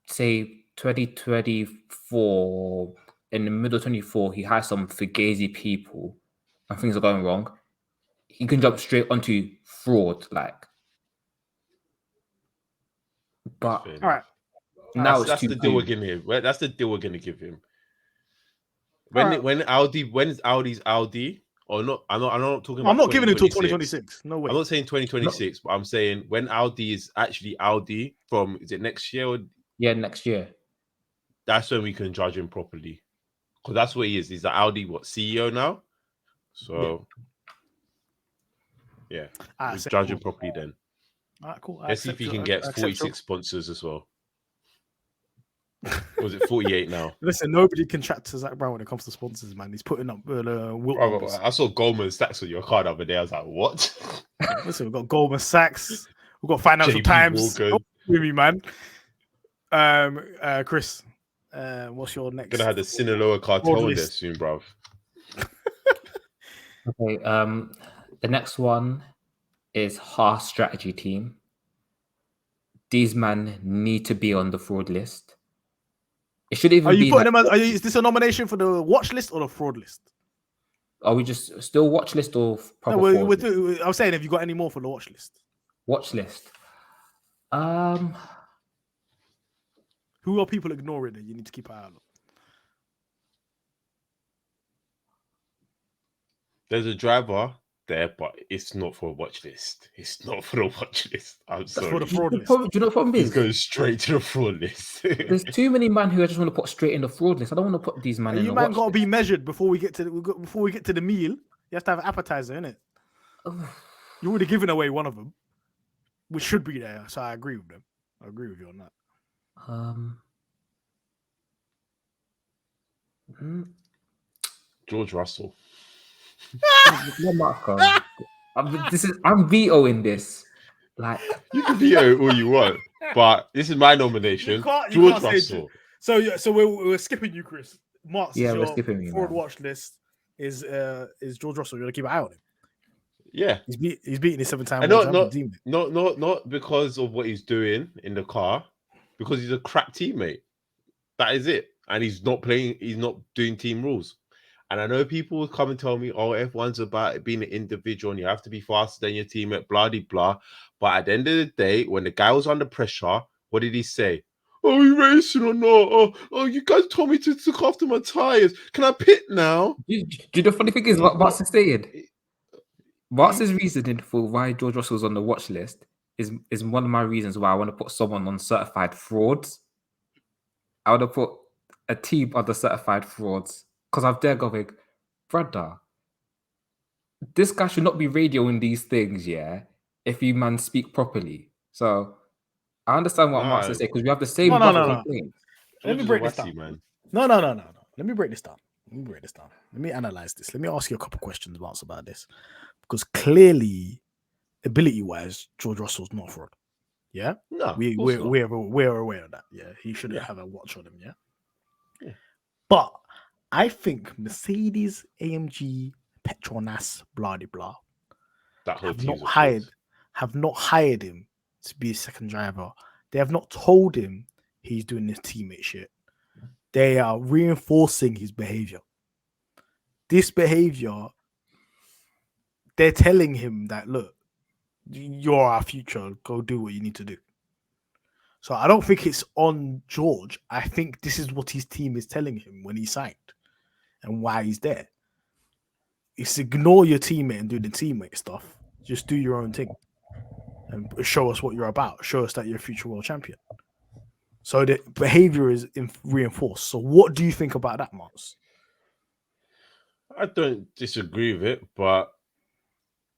say 2024, in the middle of 24, he has some fugazi people and things are going wrong, he can jump straight onto fraud, like. But all right. Now that's the deal we're giving him. That's the deal we're going to give him. When Audi's Audi or not? I'm not talking about. I'm not giving it until 2026. No way. I'm not saying 2026, but I'm saying when Audi is actually Audi from, is it next year? Yeah, next year. That's when we can judge him properly, because that's what he is. He's the Audi CEO now. So yeah, we'll judge him properly then. All right, cool. Let's see if he can get 46 sponsors as well. Or was it 48 now? Listen, nobody can chat to Zach Brown when it comes to sponsors, man. He's putting up I saw Goldman Sachs on your card the other day. I was like, what? Listen, we've got Goldman Sachs. We've got Financial JP Times. Morgan. With me, man. Chris, what's your next? Gonna have the Sinaloa cartel in there soon, bruv. Okay, the next one is Haas strategy team. These men need to be on the fraud list. It should even be. Is this a nomination for the watch list or the fraud list? Are we just still watch list or proper fraud list? I'm saying, have you got any more for the watch list? Watch list. Who are people ignoring that you need to keep an eye on? There's a driver there, but it's not for a watch list. It's not for the watch list. I'm That's sorry. for the fraud list. Do you know what the problem He's is? going straight to the fraud list. There's too many man who I just want to put straight in the fraud list. I don't want to put these man in You the man watch got to list. be measured before we get to the meal. You have to have an appetizer, innit? You're already giving away one of them, which should be there. So I agree with them. I agree with you on that. George Russell. I'm vetoing this. Like, You can veto all you want, but this is my nomination. You can't George say Russell. So we're skipping you, Chris. Martz, Yeah, is we're your skipping me, fraud man. watch list is George Russell. You're gonna keep an eye on him. Yeah. He's beating his 7-time And world champion teammate. not because of what he's doing in the car, because he's a crap teammate. That is it. And he's not doing team rules. And I know people will come and tell me, oh, F1's about it being an individual and you have to be faster than your teammate, blah, blah, blah. But at the end of the day, when the guy was under pressure, what did he say? Oh, you racing or not? Oh, you guys told me to look after my tires. Can I pit now? do you know the funny thing is what Martz is saying? Martz's reasoning for why George Russell's on the watch list is one of my reasons why I want to put someone on certified frauds. I want to put a team on the certified frauds because I'm there going, brother, this guy should not be radioing these things, yeah, if you man speak properly. So I understand what Martz is saying because we have the same brothers on things. Let me break this down. Man. No. Let me break this down. Let me analyze this. Let me ask you a couple questions, Martz, about this. Because clearly, ability-wise, George Russell's not a fraud. Yeah? No, we're aware of that. Yeah, he shouldn't have a watch on him, yeah? But I think Mercedes, AMG, Petronas, blah blah, have not hired him to be a second driver. They have not told him he's doing this teammate shit. They are reinforcing his behavior. This behavior, they're telling him that, look, you're our future. Go do what you need to do. So I don't think it's on George. I think this is what his team is telling him when he signed and why he's there. It's ignore your teammate and do the teammate stuff. Just do your own thing and show us what you're about. Show us that you're a future world champion. So the behavior is reinforced. So what do you think about that, Martz? I don't disagree with it, but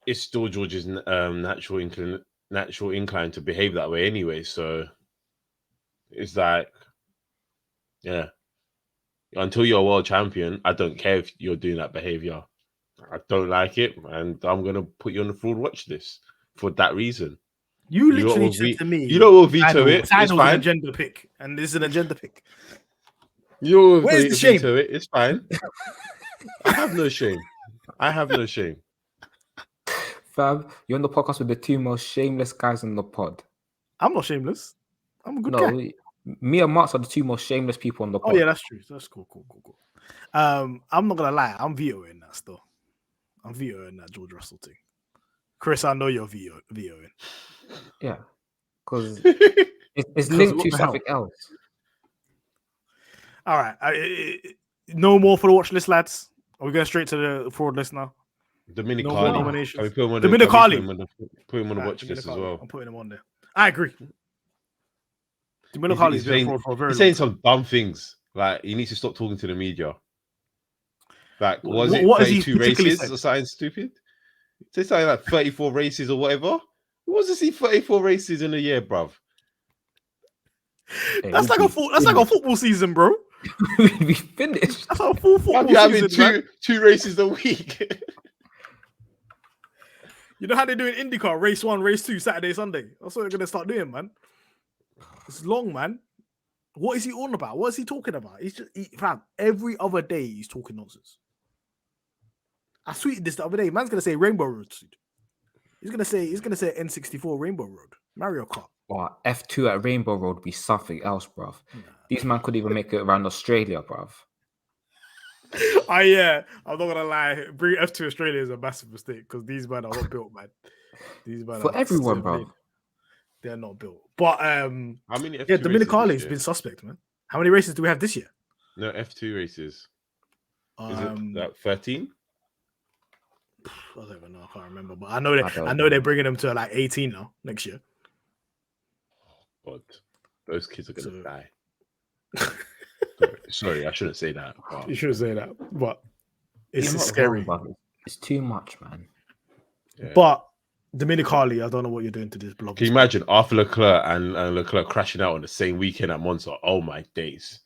it's still George's natural incline to behave that way anyway. So it's like, yeah, until you're a world champion, I don't care if you're doing that behavior. I don't like it, and I'm gonna put you on the fraud watch list for that reason. You literally said to me, you know we'll veto it. It's fine. An agenda pick, and this is an agenda pick. Where's the shame? Veto it. It's fine. I have no shame. Fab, you're on the podcast with the two most shameless guys on the pod. I'm not shameless. I'm a good guy. Me and Martz are the two most shameless people on the pod. Oh yeah, that's true. That's cool. I'm not gonna lie. I'm vetoing that still. I'm vetoing that George Russell thing. Chris, I know you're vetoing. Yeah, because it's linked to something else. All right. No more for the watch list, lads. Are we going straight to the fraud list now? Dominic No Carly. more nominations. Can we put him on Dominic Carly. Put him on the watch list as well. I'm putting him on there. I agree. Dominic Carly is been a fraud for a very long time. He's saying some dumb things. Like, he needs to stop talking to the media. Like, what 32 races or something stupid? Say something like 34 races or whatever. Who wants to see 34 races in a year, bruv? Hey, that's like a football season, bro. We finished. That's a full football season. Having two races a week. You know how they do in IndyCar? Race 1, race 2, Saturday, Sunday. That's what they're gonna start doing, man. It's long, man. What is he on about? What is he talking about? Fam, every other day he's talking nonsense. I tweeted this the other day. Man's gonna say Rainbow Road. He's gonna say N64 Rainbow Road. Mario Kart. Wow, F2 at Rainbow Road would be something else, bruv. Nah. These man couldn't even make it around Australia, bruv. Yeah, I'm not gonna lie. Bring F2 to Australia is a massive mistake because these men are not built, man. These men for everyone, bro. They're not built. But How many F2 yeah, races this Dominicali's year? been suspect, man. How many races do we have this year? No, F2 races. Is it like 13? I don't even know. I can't remember. But I know don't they're know. bringing them to like 18 now next year. God, those kids are gonna So- die. Sorry, I shouldn't say that. But You should say that, but it's You're not scary. wrong, brother. It's too much, man. yeah. But Dominicali, I don't know what you're doing to this blog. Can you imagine Arthur Leclerc and Leclerc crashing out on the same weekend at Monza? Oh my days!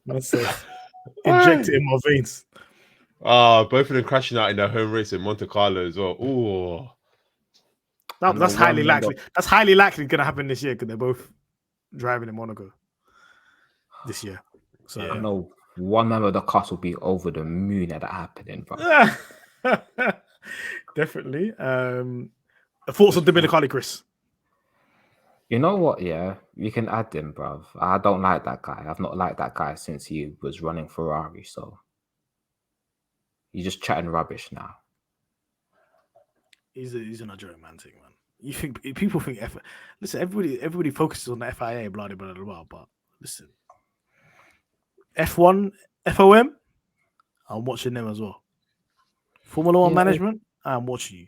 That's injected in my veins. Both of them crashing out in their home race in Monte Carlo as well. Ooh, That's highly likely. That's highly likely going to happen this year because they're both driving in Monaco this year. So Yeah. I know one member of the cast will be over the moon at that happening, bro. definitely. Thoughts on Dominicali, Chris? You know what? Yeah, you can add him, bruv. I don't like that guy. I've not liked that guy since he was running Ferrari. So you're just chatting rubbish now. He's an joke man thing, man. You think people think listen, everybody focuses on the FIA, blah blah blah blah. But listen, F1, FOM, I'm watching them as well. Formula One management, I'm watching you.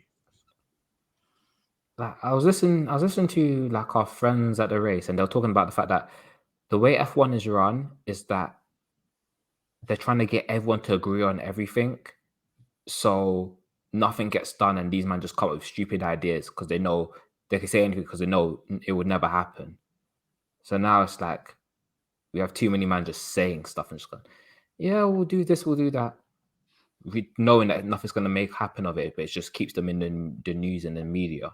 Like I was listening to like our friends at the race, and they were talking about the fact that the way F1 is run is that they're trying to get everyone to agree on everything, so nothing gets done, and these men just come up with stupid ideas because they know they can say anything because they know it would never happen. So now it's like we have too many men just saying stuff and just going, yeah, we'll do this, we'll do that. Knowing that nothing's going to make happen of it, but it just keeps them in the news and the media.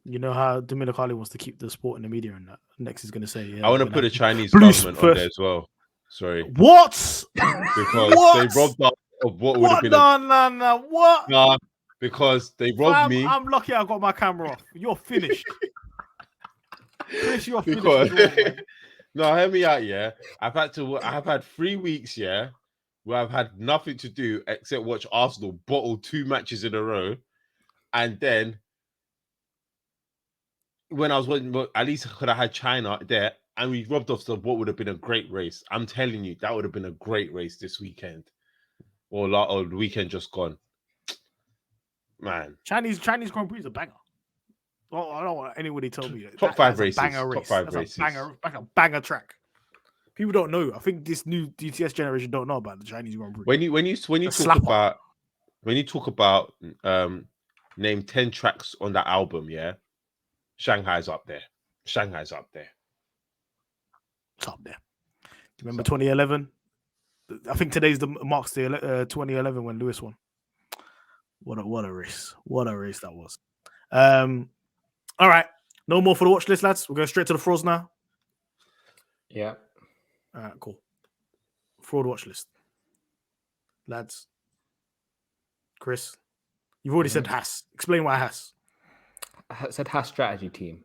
You know how Dominicali wants to keep the sport in the media, and that next is going to say, yeah, I want to put the Chinese Blues government first. on there as well. Sorry, What? because What? they robbed us of what would What? have been. No. What? Nah, because they robbed me. I'm lucky I got my camera off. You're finished. Chris, you're Because finished. As well, man. no, hear me out. Yeah, I've had 3 weeks. Yeah, where I've had nothing to do except watch Arsenal bottle 2 matches in a row, and then when I was watching, at least I could have had China there, and we robbed off what would have been a great race. I'm telling you, that would have been a great race this weekend, or the weekend just gone. Man, Chinese Grand Prix is a banger. Oh, I don't want anybody to tell me top 5 races. Banger race. Top 5 That's races. a banger track. People don't know. I think this new DTS generation don't know about the Chinese Grand Prix. When you talk about name 10 tracks on that album, yeah, Shanghai's up there. It's up there. Do you remember 2011? I think today's marks the 2011 when Lewis won. What a race! What a race that was. All right, no more for the watch list, lads. We're going straight to the frauds now. Yeah. All right, cool. Fraud watch list, lads. Chris, you've already said Haas. Explain why Haas. I said Haas strategy team.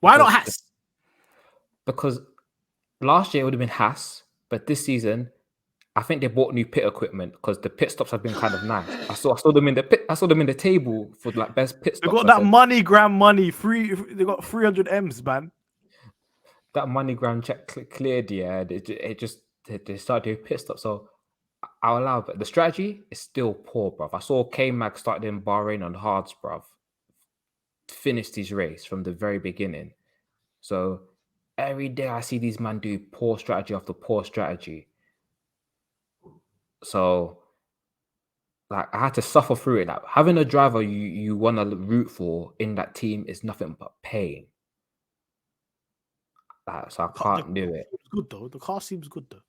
Why not Haas? Because last year it would have been Haas, but this season I think they bought new pit equipment because the pit stops have been kind of nice. I saw them in the pit. I saw them in the table for like best pit stops. They got that MoneyGram free. They got 300 M's, man. That MoneyGram check cleared. Yeah, they started doing pit stops. So I'll allow it. The strategy is still poor, bruv. I saw K-Mag started in Bahrain on hards, bruv. Finished his race from the very beginning. So every day I see these men do poor strategy after poor strategy. So, like, I had to suffer through it. Like, having a driver you want to root for in that team is nothing but pain. So I can't do it. Good though. The car seems good though.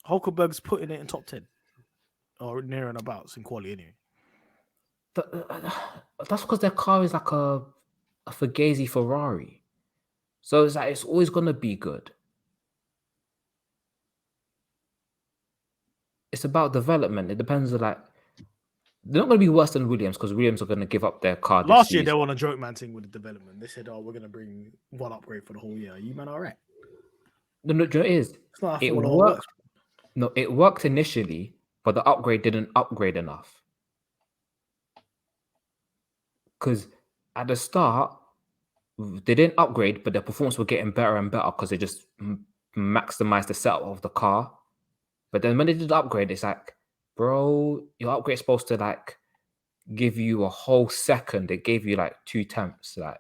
Hulkenberg's putting it in top 10 or near and abouts in quality anyway. That's because their car is like a Fugazi Ferrari. So it's like it's always gonna be good. It's about development. It depends on like they're not going to be worse than Williams because Williams are going to give up their car. Last year they were on a joke man thing with the development. They said, "Oh, we're going to bring one upgrade for the whole year." Are you man, all right? No, it is. It's not It worked. No, it worked initially, but the upgrade didn't upgrade enough. Because at the start, they didn't upgrade, but their performance were getting better and better because they just maximized the setup of the car. But then when they did the upgrade, it's like, bro, your upgrade's supposed to like give you a whole second. It gave you like 2 tenths. Like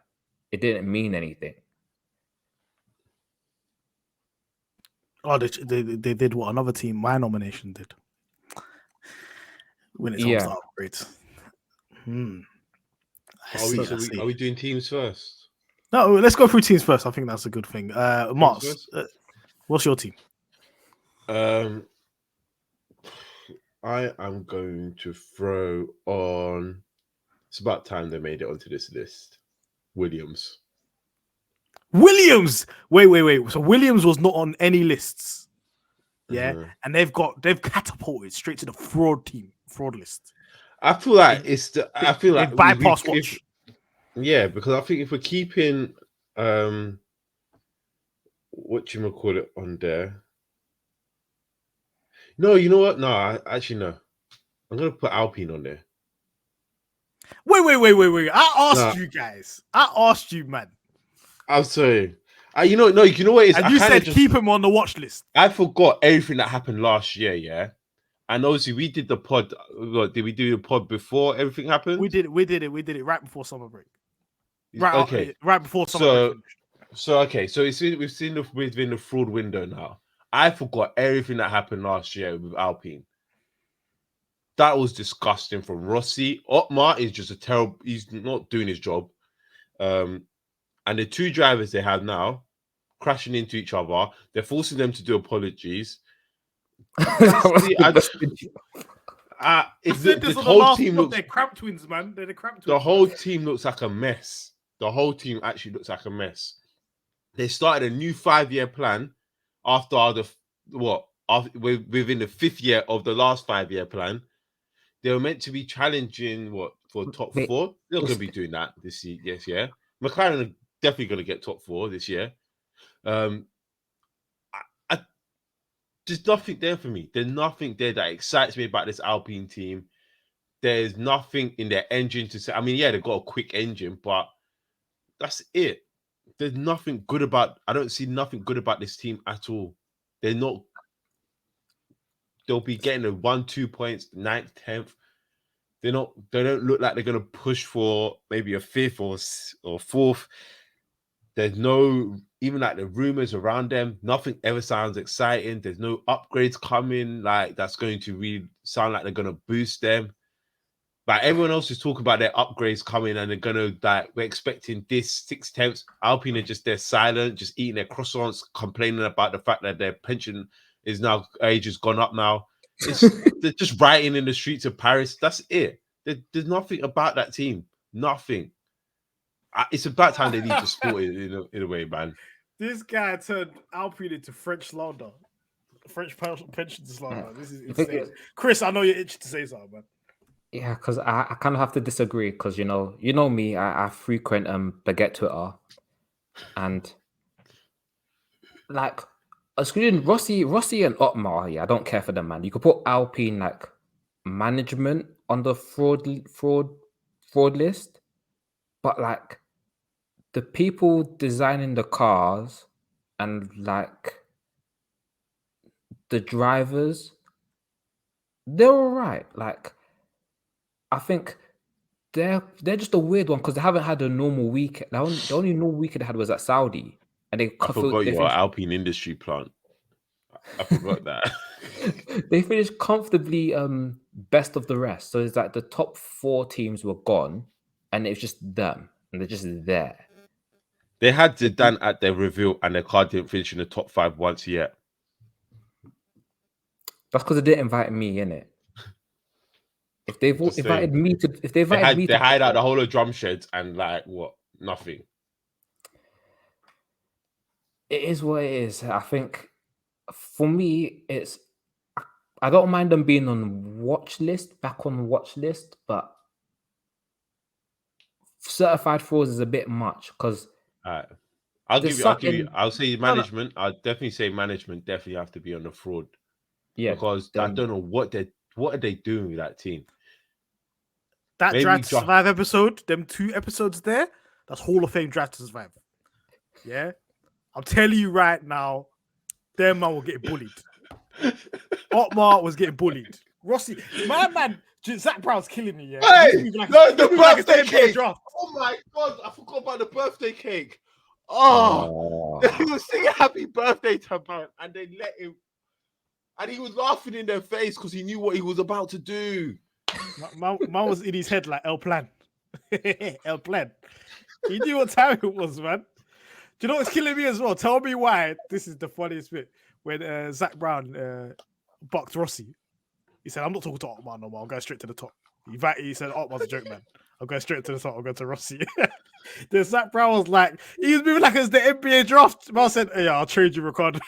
it didn't mean anything. Oh, they did what another team, my nomination, did. When it comes to upgrades. Are we doing teams first? No, let's go through teams first. I think that's a good thing. Martz, what's your team? I am going to throw on. It's about time they made it onto this list. Williams. Wait. So Williams was not on any lists. Yeah. And they've catapulted straight to the fraud list. I feel like they bypassed Watch. Yeah, because I think if we're keeping whatchamacallit on there. No, you know what? No, no. I'm gonna put Alpine on there. Wait. You guys. I asked you, man. I'm sorry. You know what it is? And you said keep him on the watch list. I forgot everything that happened last year, yeah. And obviously we did the pod. Did we do the pod before everything happened? We did it right before summer break. Right before summer break. So we've seen within the fraud window now. I forgot everything that happened last year with Alpine. That was disgusting from Rossi. Otmar is just he's not doing his job. And the 2 drivers they have now crashing into each other, they're forcing them to do apologies. The whole team looks. They're cramp twins, man. They're the cramp twins. The whole team looks like a mess. The whole team actually looks like a mess. They started a new 5-year plan within the 5th year of the last 5-year plan. They were meant to be challenging for top 4. They're not going to be doing that this year. Yes, yeah. McLaren are definitely going to get top 4 this year. There's nothing there for me. There's nothing there that excites me about this Alpine team. There's nothing in their engine to say. I mean, yeah, they've got a quick engine, but that's it. There's nothing good about. I don't see nothing good about this team at all. They're not. They'll be getting a 1-2 points, 9th, 10th. They don't look like they're going to push for maybe a 5th or 4th. There's no, even like the rumors around them, nothing ever sounds exciting. There's no upgrades coming like that's going to really sound like they're going to boost them. But everyone else is talking about their upgrades coming and they're going to, we're expecting this 6/10. Alpine are just there silent, just eating their croissants, complaining about the fact that their pension age has gone up now. They're just rioting in the streets of Paris. That's it. There's nothing about that team. Nothing. It's about time they need to sport it in a way, man. This guy turned Alpine into French slander. French pension slander. This is insane. Chris, I know you're itching to say something, man. Yeah, because I kind of have to disagree because, you know me, I frequent Baguette Twitter. And, like, excluding Rossi and Otmar, I don't care for them, man. You could put Alpine, like, management on the fraud list. But, like, the people designing the cars and like the drivers, they're all right. Like, I think they're just a weird one because they haven't had a normal week. The only normal weekend they had was at Saudi, and I forgot your Alpine industry plant. I forgot that. They finished comfortably best of the rest. So it's like the top 4 teams were gone, and it's just them, and they're just there. They had Zidane at their reveal and their car didn't finish in the top 5 once yet. That's because they didn't invite me, innit? If they've invited me to... They hide out the whole of drum sheds and like, what? Nothing. It is what it is. I think for me, it's... I don't mind them being on watch list, but certified frauds is a bit much because... I'll say management. I'll definitely say management definitely have to be on the fraud. Yeah. Because I don't know what they're What are they doing with that team? That Maybe Drive to Josh- Survive episode, them 2 episodes there, that's Hall of Fame Drive to Survive. Yeah, I'm telling you right now, them man will get bullied. Otmar was getting bullied. Rossi, my man, Zach Brown's killing me. Yeah, Hey, He's moving no, he's the moving it's birthday NBA cake. draft. Oh my god, I forgot about the birthday cake. Oh, he was singing happy birthday to man, and they let him, and he was laughing in their face because he knew what he was about to do. Man was in his head like El Plan. El Plan. He knew what time it was, man. Do you know what's killing me as well? Tell me why. This is the funniest bit. When Zach Brown bucked Rossi, he said, I'm not talking to Otmar no more. I'll go straight to the top. He said, Otmar's a joke, man. I'll go straight to the top. I'll go to Rossi. Then Zach Brown was like, he was moving like it's the NBA draft. Man said, hey, I'll trade you, Ricardo.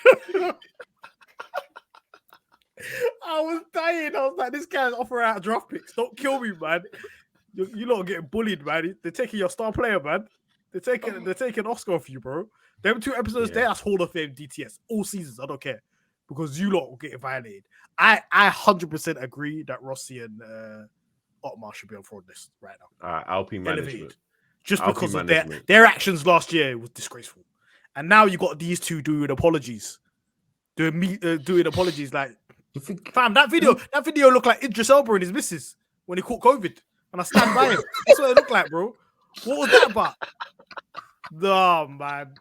I was dying. I was like, this guy's offering out draft picks. Don't kill me, man. You lot are getting bullied, man. They're taking your star player, man. They're taking Oscar off you, bro. Them 2 episodes there, that's Hall of Fame DTS. All seasons, I don't care. Because you lot will get violated. I 100% agree that Rossi and Otmar should be on fraud list right now. Alpine management. Elevated. Just Alpine because of management. their actions last year was disgraceful. And now you got these two doing apologies. Doing apologies like, fam, that video looked like Idris Elba and his missus when he caught COVID. And I stand by him. That's what it looked like, bro. What was that about? No, man.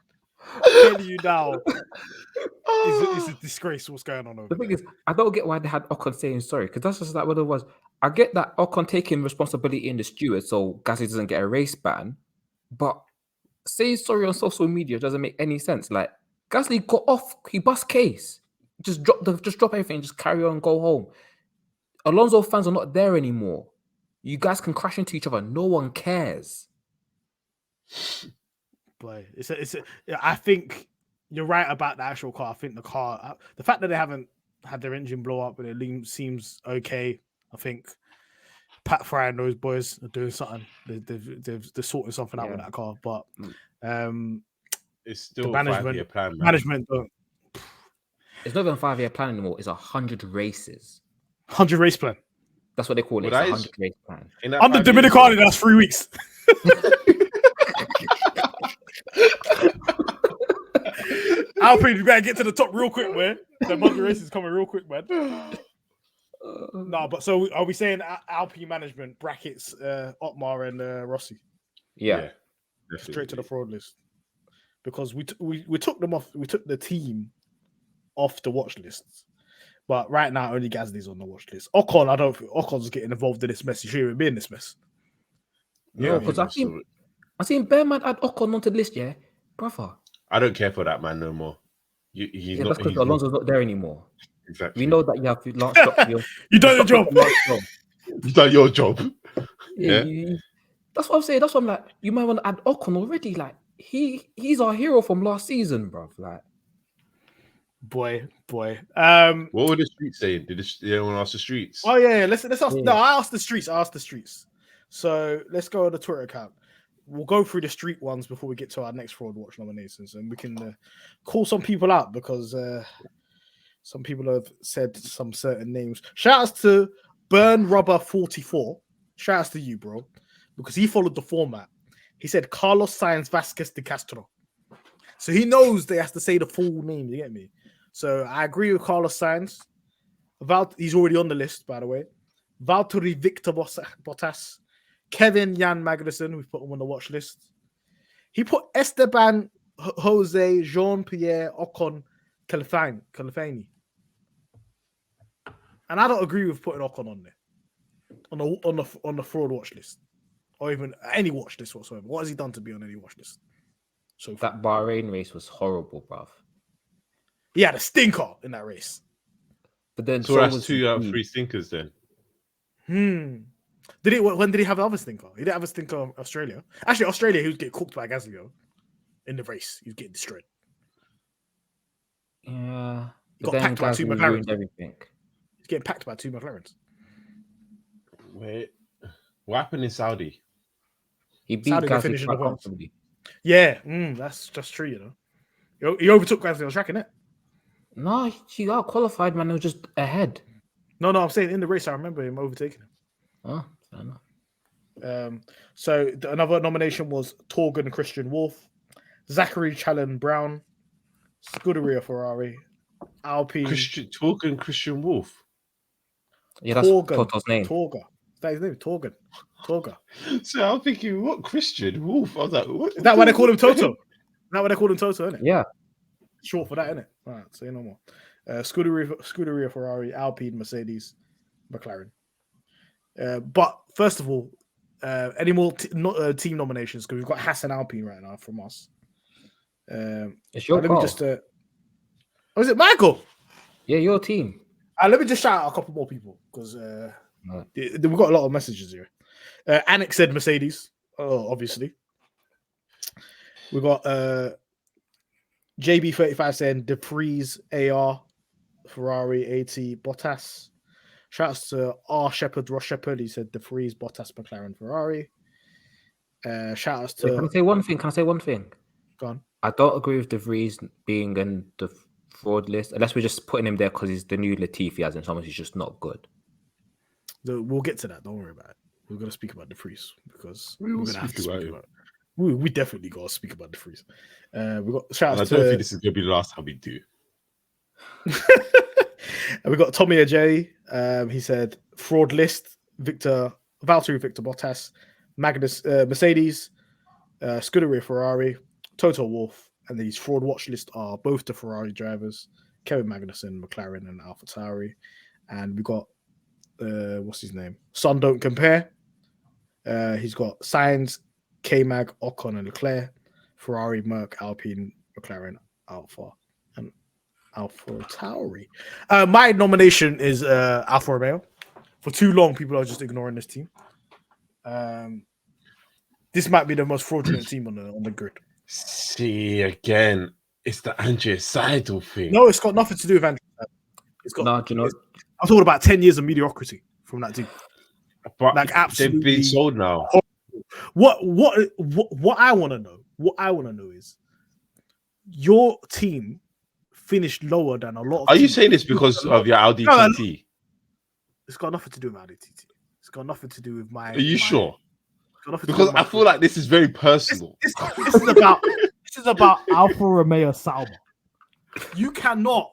I'm telling you now. It's a disgrace what's going on over The thing there. is, I don't get why they had Ocon saying sorry, because that's just like what it was. I get that Ocon taking responsibility in the steward so Gasly doesn't get a race ban, but saying sorry on social media doesn't make any sense. Like, Gasly got off, he bust case. Just drop everything, just carry on, go home. Alonso fans are not there anymore. You guys can crash into each other. No one cares. Boy, I think you're right about the actual car. I think the fact that they haven't had their engine blow up and it seems okay. I think Pat Fry and those boys are doing something. They're sorting something out with that car. But it's still the a 5-year plan. Man. It's not even a 5-year plan anymore. It's 100 races. 100 race plan. That's what they call it. Well, It's 100 race plan. Under Dominicani, that's 3 weeks. Alpine, you better get to the top real quick, man. The 100 races coming real quick, man. No, but so are we saying Alpine management brackets Otmar and Rossi? Yeah. Straight to the fraud list. Because we took them off, we took the team off the watch lists. But right now, only Gasly's on the watch list. Ocon, I don't think Ocon's getting involved in this mess. He shouldn't even be in this mess. No, because I seen Bearman add Ocon onto the list, yeah? Brother. I don't care for that man no more. He's not, that's because Alonso's not there anymore. Exactly. We know that you have to last stop your... You done your job. You've done your job. Yeah. That's what I'm saying. That's what I'm like. You might want to add Ocon already. Like, he's our hero from last season, bruv. Like, Boy. What were the streets saying? Did anyone ask the streets? Oh yeah. Let's ask. Yeah. No, I asked the streets. So let's go on the Twitter account. We'll go through the street ones before we get to our next Fraud Watch nominations, and we can call some people out because some people have said some certain names. Shout outs to Burn Rubber 44. Shout outs to you, bro, because he followed the format. He said Carlos Sainz Vasquez de Castro, so he knows they has to say the full name. You get me? So I agree with Carlos Sainz. He's already on the list, by the way. Valtteri Victor Bottas. Kevin Jan Magnussen, we've put him on the watch list. He put Esteban Jose Jean-Pierre Ocon Califani. And I don't agree with putting Ocon on there. On the fraud watch list. Or even any watch list whatsoever. What has he done to be on any watch list? So that Bahrain race was horrible, bruv. He had a stinker in that race. But then so that's 2 out of 3 stinkers then. When did he have the other stinker? He didn't have a stinker in Australia. Actually, Australia, he was getting cooked by Gasly in the race. He was getting destroyed. Yeah. He got packed by 2 McLarens. Everything. He's getting packed by 2 McLarens. Wait, what happened in Saudi? He beat Gasly quite comfortably. Yeah, that's just true, you know. He overtook Gasly on track, innit? No, he got qualified, man. It was just ahead. No, I'm saying in the race. I remember him overtaking him. Oh, I don't know. So another nomination was Torgan Christian Wolf, Zachary Challen Brown, Scuderia Ferrari, Alpine. Christian Wolf. Yeah, that's Toto's name. Torga. Is that his name? Torga. So I'm thinking, what Christian Wolf? I was like, what? Is that why they call him Toto? Is that why they call him Toto, isn't it? Yeah. Short for that, isn't it? All right, say no more. Scuderia Ferrari, Alpine, Mercedes, McLaren. But first of all, any more team nominations? Because we've got Hassan Alpine right now from us. It's your let call. me just. Is it Michael? Yeah, your team. Let me just shout out a couple more people because we've got a lot of messages here. Annex said Mercedes, obviously. We got JB35 saying De Vries, AR, Ferrari, AT, Bottas. Shouts to R. Shepherd, Ross Shepherd. He said De Vries, Bottas, McLaren, Ferrari. Shout outs to. Can I say one thing? Go on. I don't agree with De Vries being in the fraud list, unless we're just putting him there because he's the new Latifi, as in someone who's just not good. We'll get to that. Don't worry about it. We're going to speak about De Vries because we we're going to have to speak about it. We definitely got to speak about De Vries. We got shout outs to. I don't think this is going to be the last time we do. And we got Tommy Ajay. He said fraud list: Valtteri Victor Bottas, Mercedes, Scuderia Ferrari, Toto Wolff, and these fraud watch list are both the Ferrari drivers: Kevin Magnussen, McLaren, and AlphaTauri. And we got what's his name? Sun Don't Compare. He's got Sainz, K-Mag, Ocon, and Leclerc, Ferrari, Merc, Alpine, McLaren, Alfa, and AlphaTauri. My nomination is Alfa Romeo. For too long, people are just ignoring this team. This might be the most fraudulent team on the grid. See, again, it's the Andrea Seidel thing. No, it's got nothing to do with Andrea Seidel. It's got. No, do you know? I'm talking about 10 years of mediocrity from that team. But like absolutely, they've been sold now. What I want to know? What I want to know is your team finished lower than a lot of. Are you saying this because of your Audi TT? It's got nothing to do with Audi TT. It's got nothing to do with my. Are you sure? Because I feel like this is very personal. This is about Alfa Romeo Sauber. You cannot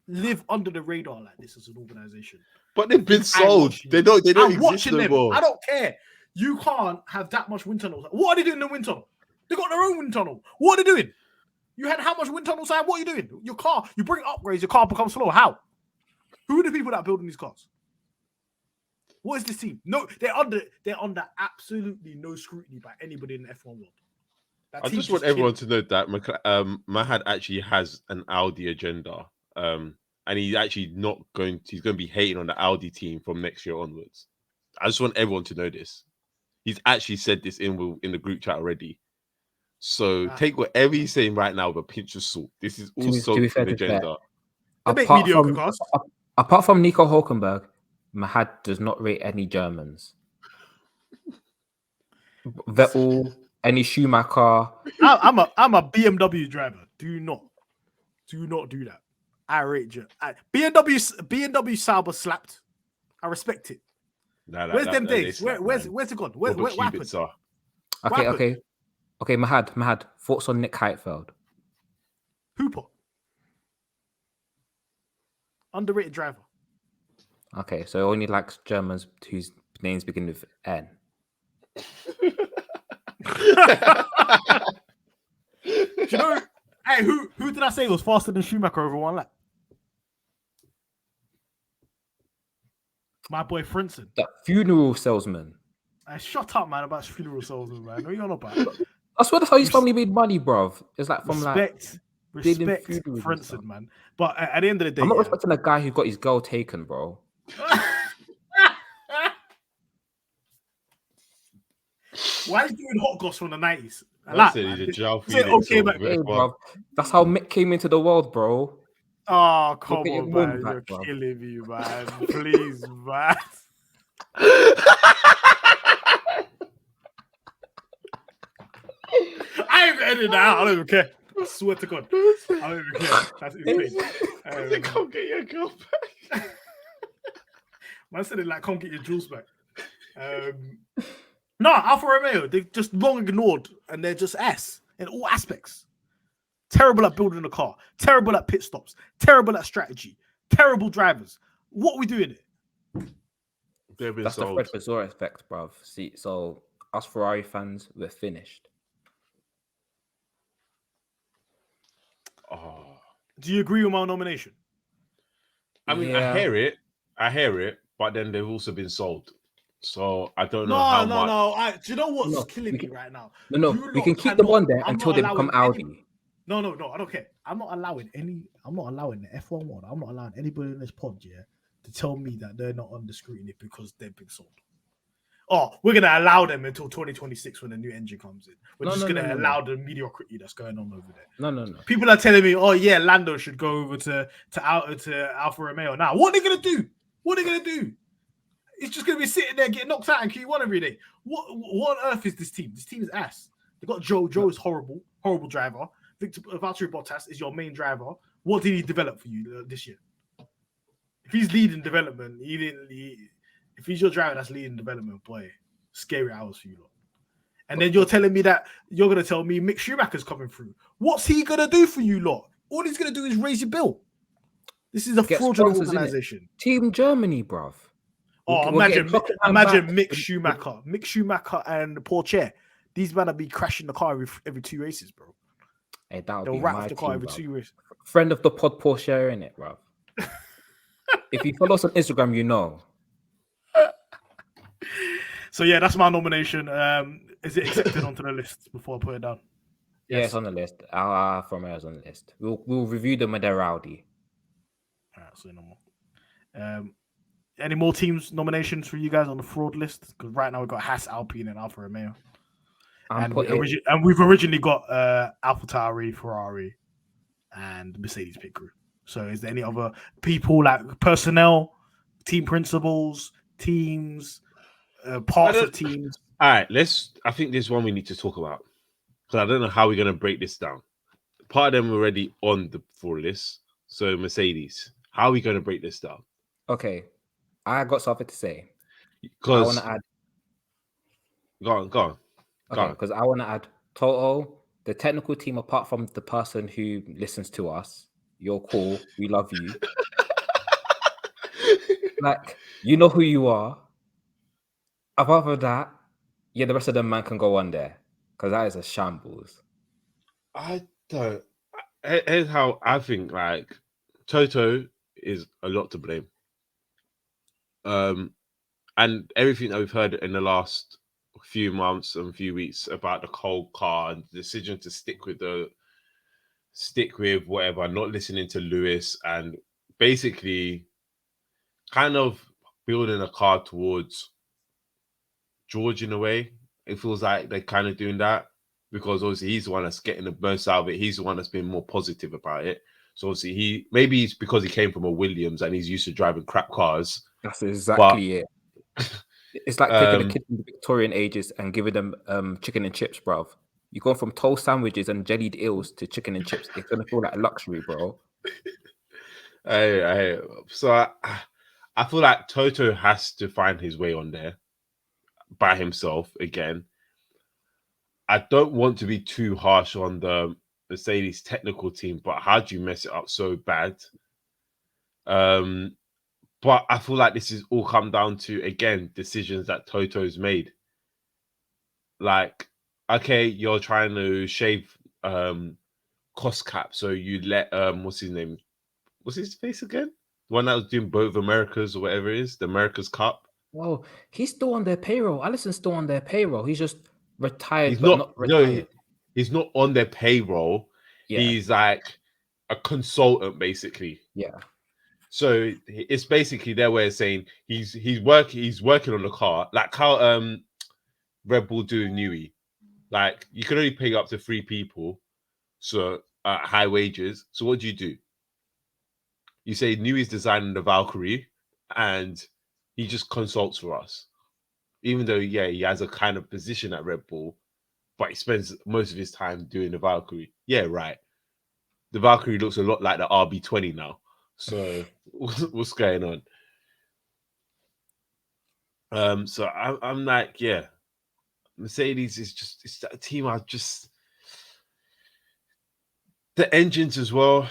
live under the radar like this as an organization. But they've been sold. They don't exist no more. I don't care. You can't have that much wind tunnel. What are they doing in the wind tunnel? They got their own wind tunnel. What are they doing? You had how much wind tunnel time? What are you doing? Your car, you bring upgrades, your car becomes slower. How? Who are the people that are building these cars? What is this team? No, they're under absolutely no scrutiny by anybody in the F1 world. I just want everyone to know that Mahad actually has an Audi agenda. And he's actually he's going to be hating on the Audi team from next year onwards. I just want everyone to know this. He's actually said this in the group chat already. So take whatever he's saying right now with a pinch of salt. This is also an agenda. Apart from Nico Hulkenberg, Mahad does not rate any Germans. Vettel, any Schumacher. I'm a BMW driver. Do not do that. I rate you. BMW Sauber slapped. I respect it. Where's them days? Where's it gone? What happened? Okay. Mahad. Thoughts on Nick Heidfeld? Hooper. Underrated driver. Okay, so only likes Germans whose names begin with N. You know, hey, who did I say was faster than Schumacher over one lap? My boy Frinson. That funeral salesman. Shut up, man, about funeral salesman, man. What are you on about? That's how his family made money, bruv. It's like from respect Frinson, man. But at the end of the day, I'm not respecting a guy who got his girl taken, bro. Why are you doing hot goss from the 90s? That's how Mick came into the world, bro. Oh, come on, man. You're killing me, man. Please, man. I ain't editing that out. I don't even care. I swear to God. I don't even care. That's insane. They can't get your girl back. Man said it like, "Come get your jewels back." No, Alfa Romeo, they've just long ignored, and they're just ass in all aspects. Terrible at building a car, terrible at pit stops, terrible at strategy, terrible drivers. What are we doing here? They've been That's the sold. Fred Vasseur effect, bruv. See, so us Ferrari fans, we're finished. Oh. Do you agree with my nomination? I mean, Yeah. I hear it, but then they've also been sold. So I don't know how much. No. Do you know what's No, killing we me can- right now? No, You we lot can keep them cannot- on there I'm until not they become allowing Audi. No, I don't care. I'm not allowing the F1 one. I'm not allowing anybody in this pod, to tell me that they're not under scrutiny because they've been sold. Oh, we're gonna allow them until 2026 when the new engine comes in. We're just gonna allow the mediocrity that's going on over there. No. People are telling me, oh yeah, Lando should go over to Alfa Romeo now. What are they gonna do? It's just gonna be sitting there getting knocked out in Q1 every day. What on earth is this team? This team is ass. They got Joe. Joe is horrible driver. Valtteri Bottas is your main driver. What did he develop for you this year? If he's leading development, if he's your driver that's leading development, boy, scary hours for you lot. And then you're telling me that you're going to tell me Mick Schumacher's coming through. What's he going to do for you lot? All he's going to do is raise your bill. This is a fraudulent organization. Team Germany, bruv. Imagine Mick Schumacher. Mick Schumacher and Porsche. These men will be crashing the car every 2 races, bro. Hey, that'll They'll be wrap my the car team, every bruv. 2 races. Friend of the pod Porsche, innit, bruv? If you follow us on Instagram, you know. So yeah, that's my nomination. Is it accepted onto the list before I put it down? Yeah, it's on the list. Our Romeo's on the list. We'll review them when they're Audi. All right, so no more. Any more teams nominations for you guys on the fraud list? Because right now we've got Haas, Alpine, and Alfa Romeo. And we've originally got AlphaTauri, Ferrari, and Mercedes pit crew. So is there any other people like personnel, team principals, teams, parts of teams? All right, I think there's one we need to talk about because I don't know how we're going to break this down. Part of them already on the fraud list. So Mercedes, how are we going to break this down? Okay, I got something to say. Because I want to add. Go on. Okay, because I want to add Toto, the technical team, apart from the person who listens to us. You're cool. We love you. Like, you know who you are. Apart from that, yeah, the rest of them man can go on there because that is a shambles. I don't. Here's how I think. Like, Toto is a lot to blame. And everything that we've heard in the last few months and few weeks about the cold car and the decision to stick with whatever, not listening to Lewis, and basically kind of building a car towards George in a way. It feels like they're kind of doing that because obviously he's the one that's getting the most out of it. He's the one that's been more positive about it. So obviously maybe it's because he came from a Williams and he's used to driving crap cars. That's exactly it. It's like taking a kid from the Victorian ages and giving them chicken and chips, bro. You go from toast sandwiches and jellied eels to chicken and chips. It's gonna feel like a luxury, bro. So I feel like Toto has to find his way on there by himself again. I don't want to be too harsh on the Mercedes technical team, but how do you mess it up so bad? But I feel like this is all come down to, again, decisions that Toto's made. Like, okay, you're trying to shave cost cap, so you let what's his name? What's his face again? The one that was doing both Americas or whatever it is, the America's Cup. Well, he's still on their payroll. Allison's still on their payroll. He's just retired, he's not retired. No, he's not on their payroll. Yeah. He's like a consultant, basically. Yeah. So it's basically their way of saying he's working on the car, like how Red Bull do Newey. Like you can only pay up to 3 people, so at high wages. So what do? You say Newey's designing the Valkyrie, and he just consults for us. Even though, yeah, he has a kind of position at Red Bull, but he spends most of his time doing the Valkyrie. Yeah, right. The Valkyrie looks a lot like the RB20 now. So what's going on? So I'm like, yeah, Mercedes is just it's that team. I just the engines as well.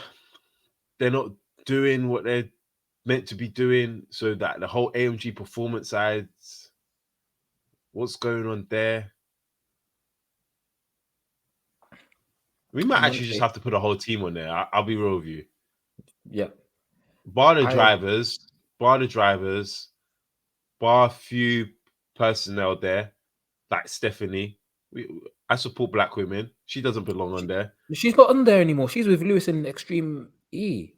They're not doing what they're meant to be doing. So that the whole AMG performance sides, what's going on there? We might actually just have to put a whole team on there. I'll be real with you. Yeah. Bar the drivers, bar a few personnel there, like Stephanie. I support black women. She doesn't belong on there. She's not on there anymore. She's with Lewis in Extreme E.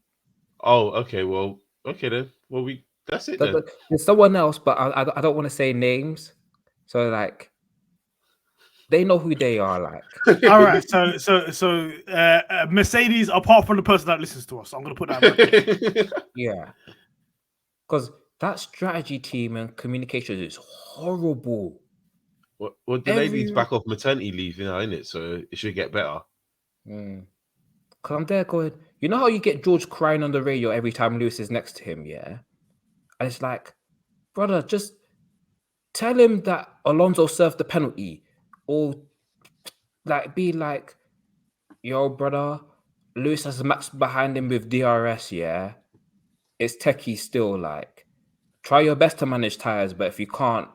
Oh, okay. Well, okay then. Well, that's it then. There's someone else, but I don't want to say names. So like, they know who they are. Like, all right. So Mercedes, apart from the person that listens to us, I'm gonna put that. Yeah, because that strategy team and communication is horrible. Well, the lady's back off maternity leave, isn't it? So it should get better. Because I'm there going, you know how you get George crying on the radio every time Lewis is next to him, yeah? And it's like, brother, just tell him that Alonso served the penalty, or like be like, yo, brother, Lewis has Max behind him with DRS, yeah? It's techie still, like, try your best to manage tires, but if you can't,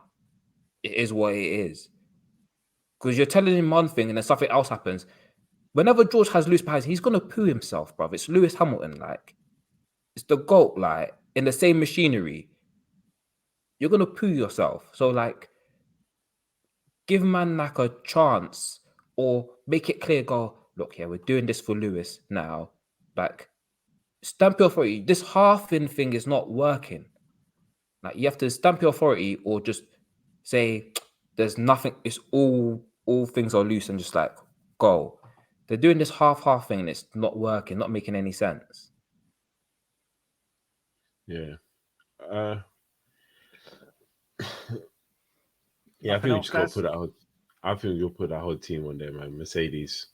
it is what it is. Because you're telling him one thing and then something else happens. Whenever George has Lewis behind him, he's gonna poo himself, bruv. It's Lewis Hamilton, like, it's the GOAT, like, in the same machinery. You're gonna poo yourself. So, like, give man like a chance or make it clear, go, look, yeah, we're doing this for Lewis now. Like, stamp your authority. This halving thing is not working. Like, you have to stamp your authority or just say there's nothing, it's all things are loose and just like go. They're doing this half thing and it's not working, not making any sense. Yeah. Yeah, I think we just got to put that whole. I think you'll put that whole team on there, man. Mercedes.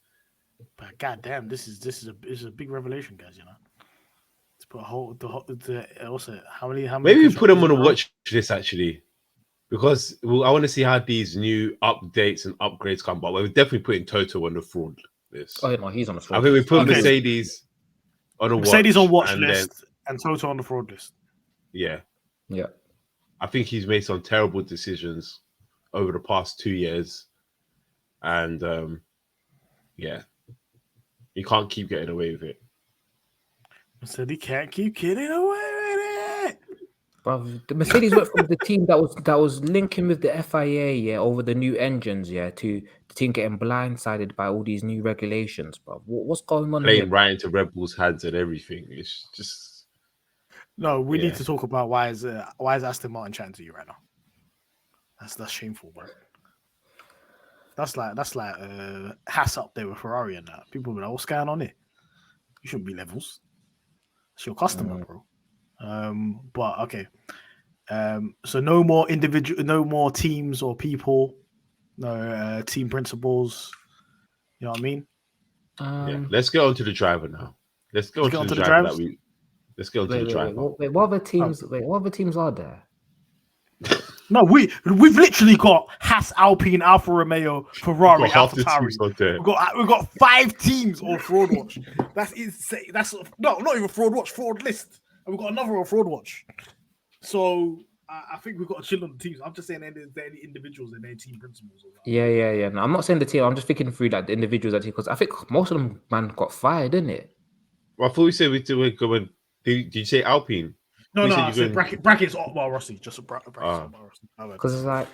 But goddamn, this is a big revelation, guys. You know, to put a whole also how many Maybe we put them on a watch list actually, because I want to see how these new updates and upgrades come. But we're definitely putting Toto on the fraud list. Oh no, he's on the fraud. I think we put Mercedes on a watch list and Toto on the fraud list. Yeah. Yeah. I think he's made some terrible decisions over the past 2 years. And yeah, he can't keep getting away with it. Said he can't keep getting away with it. Bro, the Mercedes went from the team that was linking with the FIA, yeah, over the new engines, yeah, to the team getting blindsided by all these new regulations, bro. What's going on? Playing right into Red Bull's hands and everything. It's just we need to talk about why is Aston Martin chatting to you right now? That's shameful, bro. That's like Haas up there with Ferrari and that. People be like, what's going on here? You shouldn't be levels. It's your customer, bro. But okay. So no more teams or people, no team principals. You know what I mean? Yeah. Let's get on to the driver now. Let's go on to the driver let's go on to the driver. What other teams? What other teams are there? No, we've literally got Haas, Alpine, Alfa Romeo, Ferrari, AlphaTauri. We've got 5 teams on FraudWatch. That's insane. That's not even FraudWatch, fraud list. And we've got another on FraudWatch. So I think we've got to chill on the teams. I'm just saying they're any individuals and their team principals. Yeah. No, I'm not saying the team. I'm just thinking through like the individuals that because I think most of them got fired, didn't it? Well, I thought we said we're going. Did you say Alpine? No, I said brackets Otmar Rossi, just a brackets Otmar Rossi. Because it's like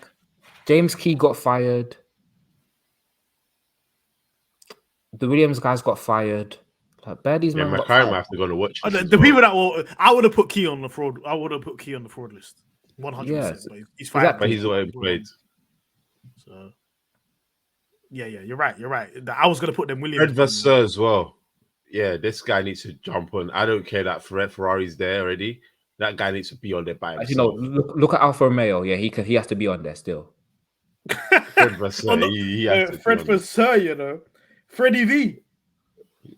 James Key got fired, the Williams guys got fired. Like Birdie's man got fired. Have to go to watch. The people that I would have put Key on the fraud. I would have put Key on the fraud list, 100%. Yeah, he's fired, exactly. But he's already played. So yeah, you're right. I was gonna put them Williams. Fred Vasseur as well. Yeah, this guy needs to jump on. I don't care that Ferrari's there already. That guy needs to be on there by himself. You know, look at Alfa Romeo. Yeah, he has to be on there still. Fred Vasseur, he has to Fred Vasseur, you know, Freddie V.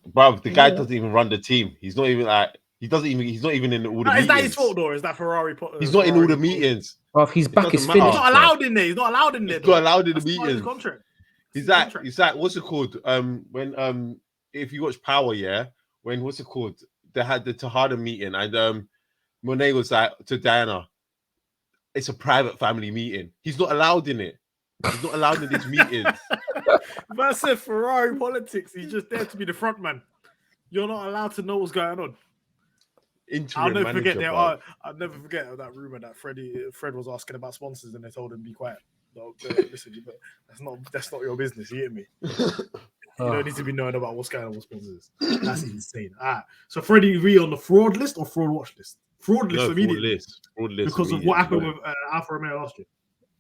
Bruv, the guy doesn't even run the team. He's not even like He doesn't even. He's not even in all the Is meetings. that his fault, or is that Ferrari? He's not in all the meetings. Bruv, his back is doesn't finished. matter. He's not allowed in there. He's not allowed in there. He's not allowed in the That's part of his meetings. contract. He's like, what's it called? When if you watch Power, yeah, when what's it called? They had the Tejada meeting, and Monet was like to Diana, it's a private family meeting. He's not allowed in it. He's not allowed in these meetings. That's it. Ferrari politics. He's just there to be the front man. You're not allowed to know what's going on. I'll never forget that rumor that Fred was asking about sponsors, and they told him be quiet. No, listen, that's not your business. You hear me? You don't need to be knowing about what's going on with sponsors. That's insane. So Freddie V on the fraud list or FraudWatch list? Fraud list immediately. Fraud list because of what happened with Alfa Romeo last year.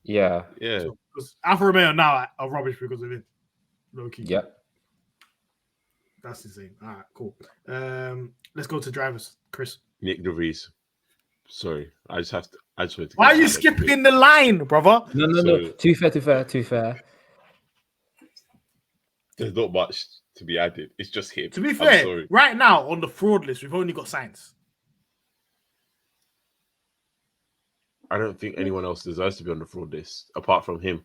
Yeah. So, because Alfa Romeo now are rubbish because of it. Low key. Yep. That's insane. All right, cool. Let's go to drivers, Chris. Nick DeVries. Sorry, I just wanted to. Why are you skipping the line, brother? No. Too fair. There's not much to be added. It's just him. To be fair, right now on the fraud list, we've only got Sainz. I don't think anyone else deserves to be on the fraud list apart from him.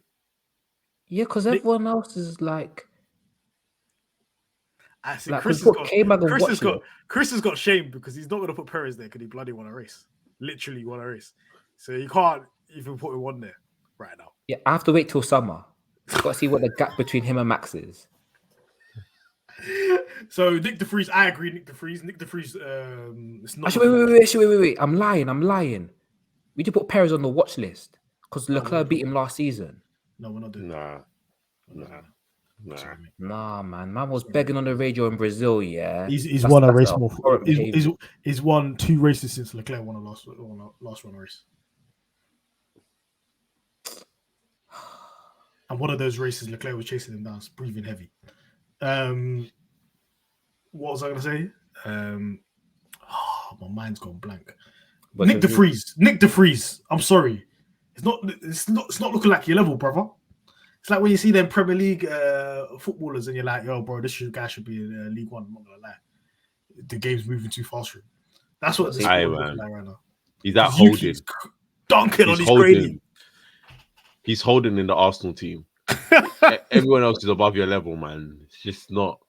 Yeah, because everyone else is like. I see. Like, Chris has got shame because he's not going to put Perez there because he bloody won a race. Literally won a race. So you can't even put him on there right now. Yeah, I have to wait till summer. Got to see what the gap between him and Max is. So Nick DeVries, I agree. Nick DeVries, it's not. Actually, wait. I'm lying. We did put Perez on the watch list because Leclerc beat him last season. No, we're not doing that. Nah. Nah, man was begging on the radio in Brazil. Yeah, he's won a race more. He's won 2 races since Leclerc won a last run race. And one of those races, Leclerc was chasing him down, breathing heavy. What was I going to say? My mind's gone blank. But Nick DeVries. I'm sorry. It's not looking like your level, brother. It's like when you see them Premier League footballers and you're like, yo, bro, guy should be in League One. I'm not going to lie. The game's moving too fast for him. That's what this is looking like right now. He's out holding. Dunking on his gradient. He's holding in the Arsenal team. Everyone else is above your level, man. It's just not.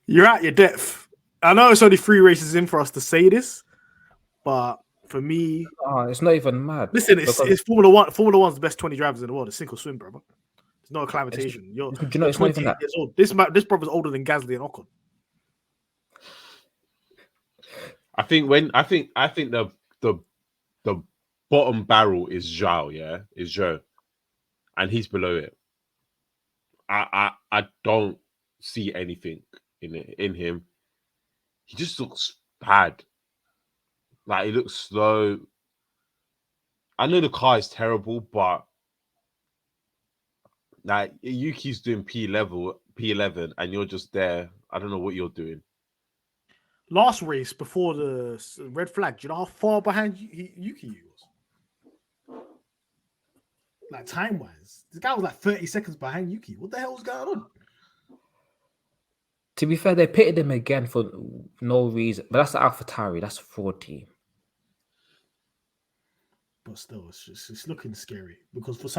You're at your depth. I know it's only 3 races in for us to say this, but for me, it's not even mad. Listen, it's Formula One. Formula One's the best 20 drivers in the world. It's single swim, brother. There's no acclimatization. It's 20 years old. This brother's older than Gasly and Ocon. I think the bottom barrel is Zhao, yeah, is Zhou, and he's below it. I don't see anything in him. He just looks bad. Like, he looks slow. I know the car is terrible, but like Yuki's doing P11, and you're just there. I don't know what you're doing. Last race before the red flag, do you know how far behind Yuki was? Like, time-wise. This guy was like 30 seconds behind Yuki. What the hell was going on? To be fair, they pitted him again for no reason. But that's the AlphaTauri. That's a fraud team. But still, it's looking scary. Because for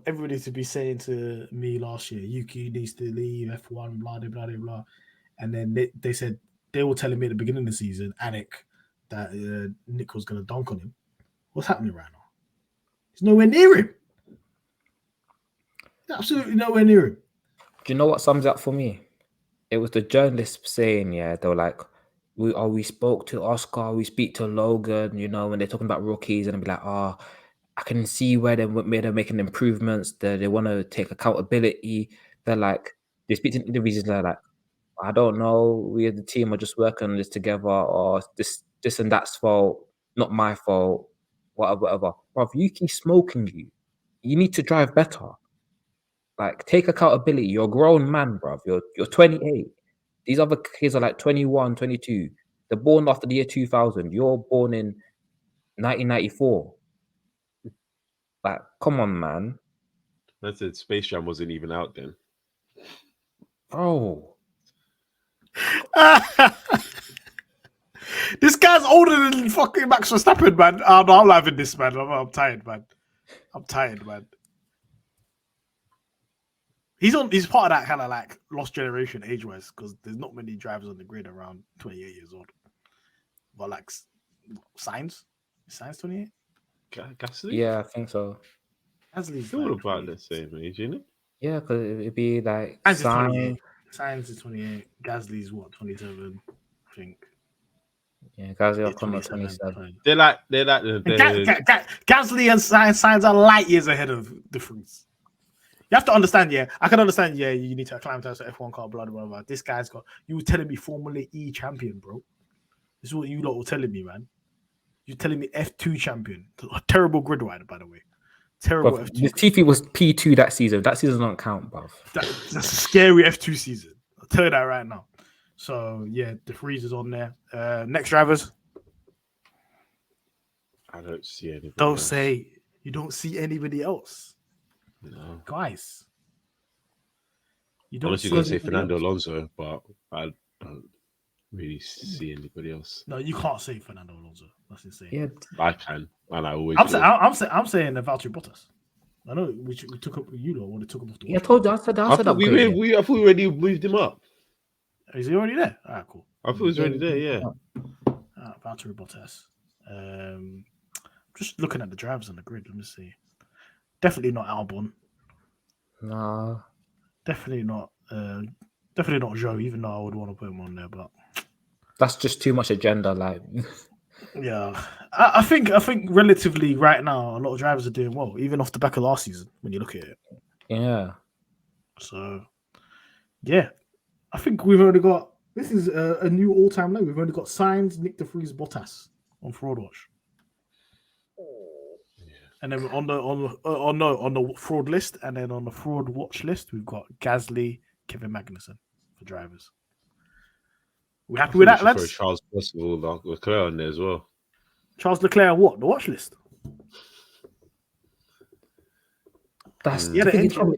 everybody to be saying to me last year, Yuki needs to leave F1, blah, blah, blah, blah. And then they said, they were telling me at the beginning of the season, Anik, that Nick was going to dunk on him. What's happening right now? He's nowhere near him. Absolutely nowhere near him. Do you know what sums up for me? It was the journalists saying, yeah, they were like, we spoke to Oscar, we speak to Logan, you know, when they're talking about rookies, and they'll be like, I can see where they're making improvements, they want to take accountability. They're like, they speak to interviews, they're like, I don't know, we as the team are just working on this together, or this and that's fault, not my fault, whatever. Bruv, you keep smoking you need to drive better. Like, take accountability. You're a grown man, bruv. You're 28. These other kids are like 21, 22. They're born after the year 2000. You're born in 1994. Like, come on, man. That's it. Space Jam wasn't even out then. Bro. man's older than fucking Max Verstappen, man. Oh, no, I'm having this, man. I'm tired, man. He's part of that kind of like lost generation age-wise because there's not many drivers on the grid around 28 years old. But like Sainz 28? Gasly? Yeah, I think so. Gasly's All like about the same age, isn't it? Yeah, because it'd be like Sainz is 28. Sainz is 28. Gasly's what, 27, I think. Yeah, Gasly will It's come at 27. They're like Gasly and Sainz are light years ahead of difference. You have to understand, yeah. I can understand, yeah. You need to acclimatize to F1 car, blah blah blah. This guy's got. You were telling me Formula E champion, bro. This is what you lot were telling me, man. You're telling me F2 champion. A terrible grid rider, by the way. Terrible But F2. Latifi was P2 that season. That season don't count, bruv. That's a scary F2 season. I'll tell you that right now. So yeah, the freeze is on there. Next drivers. I don't see anybody. Don't say you don't see anybody else. No. Guys. You don't Honestly, going to say anybody Fernando else. Alonso, but I don't really see anybody else. No, you can't say Fernando Alonso. That's insane. Yeah, I can, and I always. I'm will. saying Valtteri Bottas. I know we took up you lot. Would have took him off the yeah. I watch. told you. I said I thought we already moved him up. Is he already there? All right, cool. I thought he was already there. Yeah. Valtteri Bottas. Just looking at the drivers on the grid. Let me see. Definitely not Albon. No. Definitely not. Definitely not Joe. Even though I would want to put him on there, but That's just too much agenda. Like, yeah, I think relatively right now a lot of drivers are doing well, even off the back of last season when you look at it. yeah. So yeah, I think we've only got this is a new all-time low. We've only got Sainz, Nick De Vries, Bottas on FraudWatch. And then on the fraud list, and then on the fraud watch list, we've got Gasly, Kevin Magnussen for drivers. We happy with that, lads? Charles Russell, Leclerc on there as well. Charles Leclerc, what the watch list? That's Yeah, the thing. the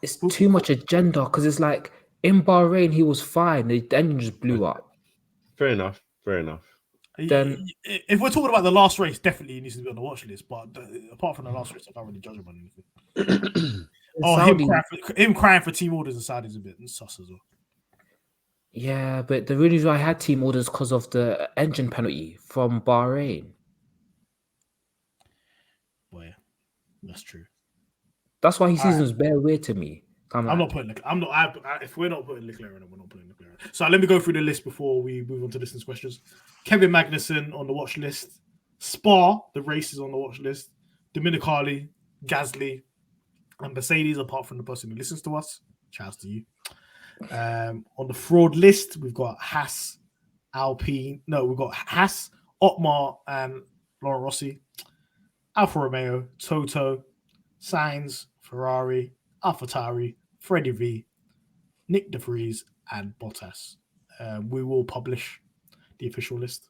It's too much agenda because it's like in Bahrain he was fine. The engine just blew up. Fair enough. Then- if we're talking about the last race, definitely he needs to be on the watch list. But apart from the last race, I can't really judge him on anything. Him crying for team orders in Saudi is a bit sus as well. Yeah, but the reason I had team orders because of the engine penalty from Bahrain. Well, yeah, that's true. That's why his season's very weird to me. I'm not putting. If we're not putting Leclerc in, we're not putting Leclerc in. So let me go through the list before we move on to listeners' questions. Kevin Magnussen on the watch list. Spa, the race is on the watch list. Dominicali, Gasly, and Mercedes. Apart from the person who listens to us, shouts to you. On the fraud list, we've got Haas, Alpine. No, we've got Haas, Otmar, and Laurent Rossi. Alfa Romeo, Toto, Sainz, Ferrari, AlphaTauri, Freddie V, Nick De Vries, and Bottas. We will publish the official list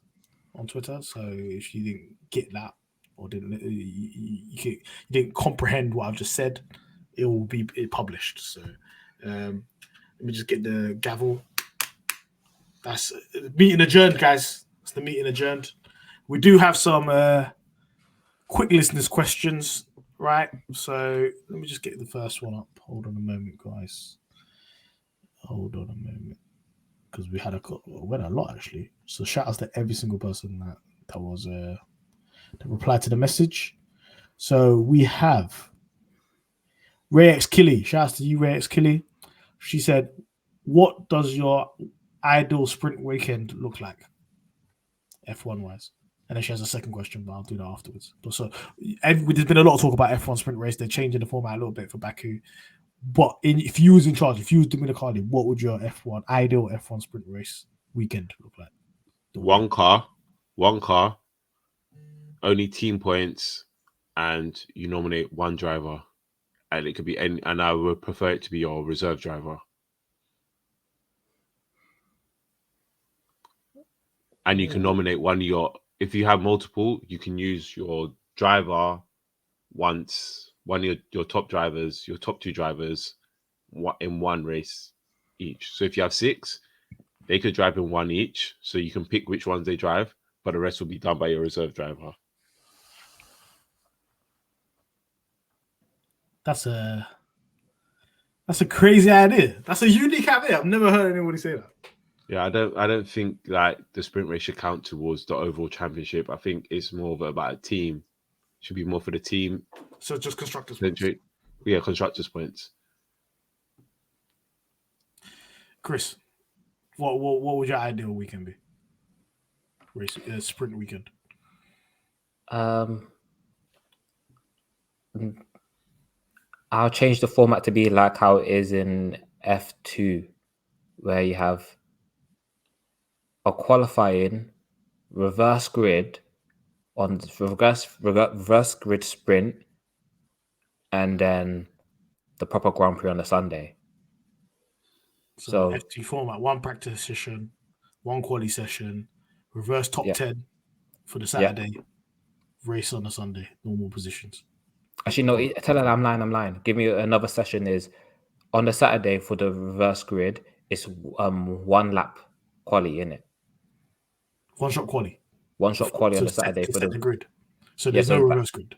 on Twitter. So if you didn't get that or you didn't comprehend what I've just said, it will be published. So let me just get the gavel. That's meeting adjourned, guys. That's the meeting adjourned. We do have some quick listeners' questions. Right, so let me just get the first one up. Hold on a moment, guys. Hold on a moment, because we had a lot actually. So shout outs to every single person that was that replied to the message. So we have Ray X Killy. Shout outs to you, Ray X Killy. She said, "What does your ideal sprint weekend look like, F1 wise?" And then she has a second question, but I'll do that afterwards. But so there's been a lot of talk about F1 sprint race. They're changing the format a little bit for Baku. But if you was in charge, if you was Dominicali, what would your ideal F1 sprint race weekend look like? One car, only team points, and you nominate one driver. And it could be any, and I would prefer it to be your reserve driver. And you can nominate one of your. If you have multiple, you can use your driver once, one of your top drivers, your top two drivers, in one race each. So if you have 6, they could drive in one each. So you can pick which ones they drive. but the rest will be done by your reserve driver. That's a crazy idea. That's a unique idea. I've never heard anybody say that. Yeah, I don't think like the sprint race should count towards the overall championship. I think it's more of about a team. Should be more for the team. So just constructors points. Yeah, constructors points. Chris, what would your ideal weekend be? Sprint weekend. I'll change the format to be like how it is in F2, where you have a qualifying reverse grid on reverse grid sprint, and then the proper Grand Prix on the Sunday. So F2 format: 1 practice session, 1 quali session, reverse top 10 for the Saturday, race on the Sunday, normal positions. Actually, no, tell her I'm lying. Give me another session is on the Saturday for the reverse grid. It's 1 lap quali in it. 1 shot quali. 1 shot quali on the Saturday for the grid. So there's no reverse grid.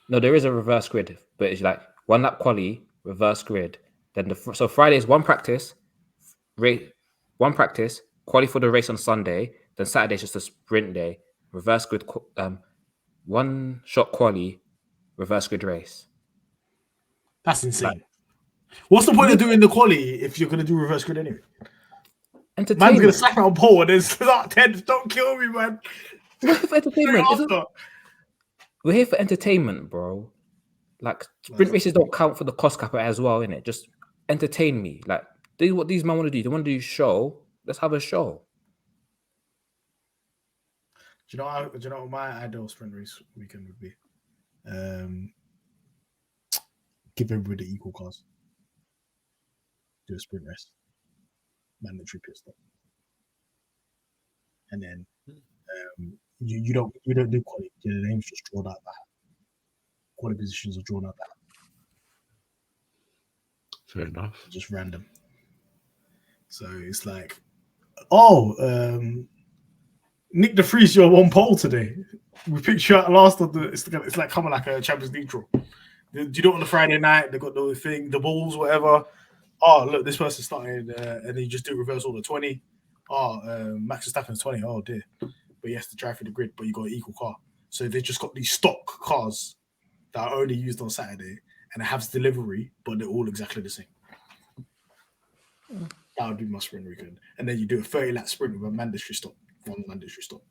No, there is a reverse grid, but it's like 1 lap quali, reverse grid. Then so Friday is 1 practice, 1 practice, quali for the race on Sunday. Then Saturday is just a sprint day, reverse grid, 1 shot quali, reverse grid race. That's insane. What's the point of doing the quali if you're going to do reverse grid anyway? Man's going to slap it on pole and then start 10. Don't kill me, man. We're here for entertainment. We're here for entertainment, bro. Like, sprint races don't count for the cost cap as well, innit? Just entertain me. Like, do what these men want to do. They want to do show. Let's have a show. Do you know what my ideal sprint race weekend would be? Give everybody equal cars. Do a sprint race. Mandatory pit stop. And then you don't do quality. The names just drawn out that. Quality positions are drawn out that. Fair enough. Just random. So it's like, Nick de Vries, you're on pole today. We picked you out last of the. It's like coming like a Champions League draw. Do you do it on the Friday night? They got the thing, the balls, whatever. Oh, look, this person started, and then you just do reverse order 20. Max Verstappen's 20. Oh dear, but he has to drive through the grid. But you got an equal car, so they just got these stock cars that are only used on Saturday, and it has delivery, but they're all exactly the same. That would be my sprint weekend, and then you do a 30-lap sprint with a mandatory stop, 1 mandatory stop.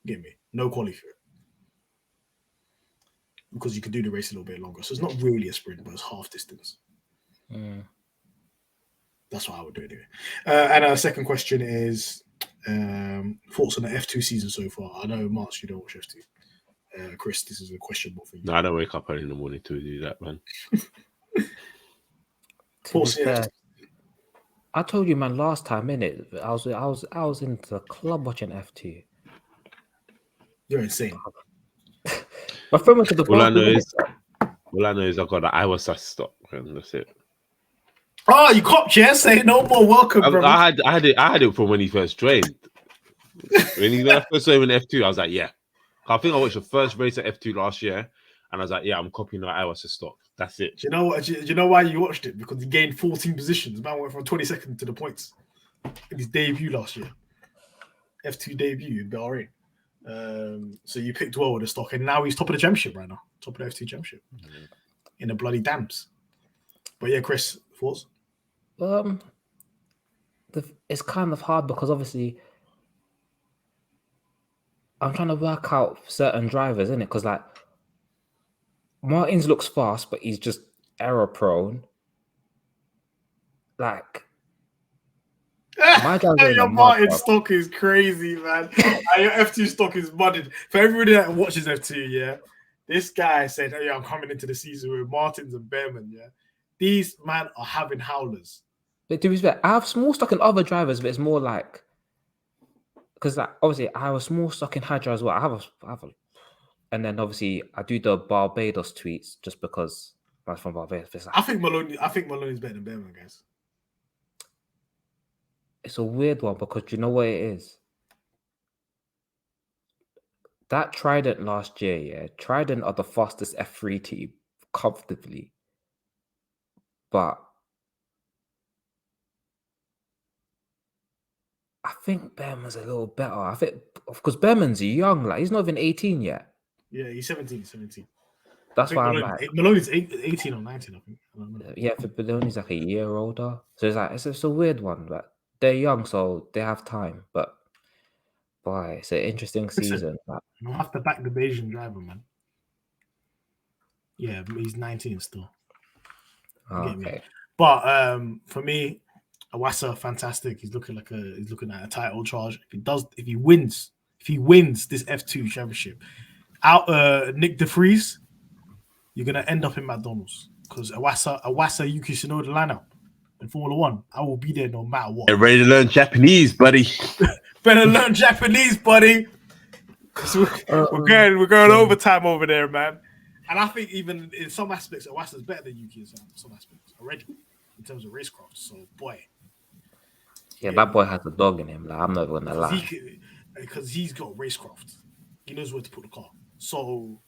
Get me? No quality for it. Because you could do the race a little bit longer. So it's not really a sprint, but it's half distance. That's what I would do anyway. And our second question is thoughts on the F2 season so far. I know, Martz, you don't watch F2. Chris, this is a question more for you. No, I don't wake up early in the morning to do that, man. I told you, man, last time, innit? I was in the club watching F2. You're insane. My friend went to the all I know is I got the Iowa stock, and that's it. Oh, you copped, yeah? Say no more. Welcome, bro. I had it from when he first joined. When I first saw him in F2, I was like, yeah. I think I watched the first race at F2 last year, and I was like, yeah, I'm copying the Iowa stock. That's it. Do you know what? Do you know why you watched it? Because he gained 14 positions. Man went from 22nd to the points in his debut last year. F2 debut in Bahrain. So you picked well with the stock, and now he's top of the championship right now. Top of the F2 championship. In the bloody dams. But yeah, Chris, thoughts? It's kind of hard because obviously I'm trying to work out certain drivers, isn't it? Because like Martins looks fast, but he's just error prone. Like my your Martin stock is crazy, man. Your F2 stock is mudded. For everybody that watches F2, yeah, this guy said, "Oh yeah, I'm coming into the season with Martins and Behrman." Yeah, these man are having howlers. But to be fair, I have small stock in other drivers, but it's more like because like obviously I have a small stock in Hydra as well. I have a, and then obviously I do the Barbados tweets just because I'm from Barbados. Like, I think Maloney's better than Behrman, guys. it's a weird one because you know what it is? That Trident last year, yeah. Trident are the fastest F3 team comfortably. But I think Behrman's a little better. I think because Behrman's young, like he's not even 18 yet. Yeah, he's 17. 17. That's why I'm like, Maloney's 18 or 19, I think. I don't know. yeah, for Belloni's like a year older. So it's like it's a weird one. Like they're young, so they have time. But boy, it's an interesting season. Like, We'll have to back the Bayesian driver, man. Yeah, he's 19 still. Get me. okay. But for me, Awasa, fantastic. He's looking at a title charge. If he wins this F2 championship, Nick DeFries, you're gonna end up in McDonald's because Awasa, Yuki Tsunoda lineup in Formula One. I will be there no matter what. Get ready to learn Japanese, buddy. Better learn Japanese, buddy. Because we're going overtime over there, man. And I think even in some aspects, Awasa's better than Yuki in some aspects already in terms of racecraft. So, boy. Yeah, that boy has a dog in him. Like, I'm not gonna lie. Because he's got racecraft. He knows where to put the car. So,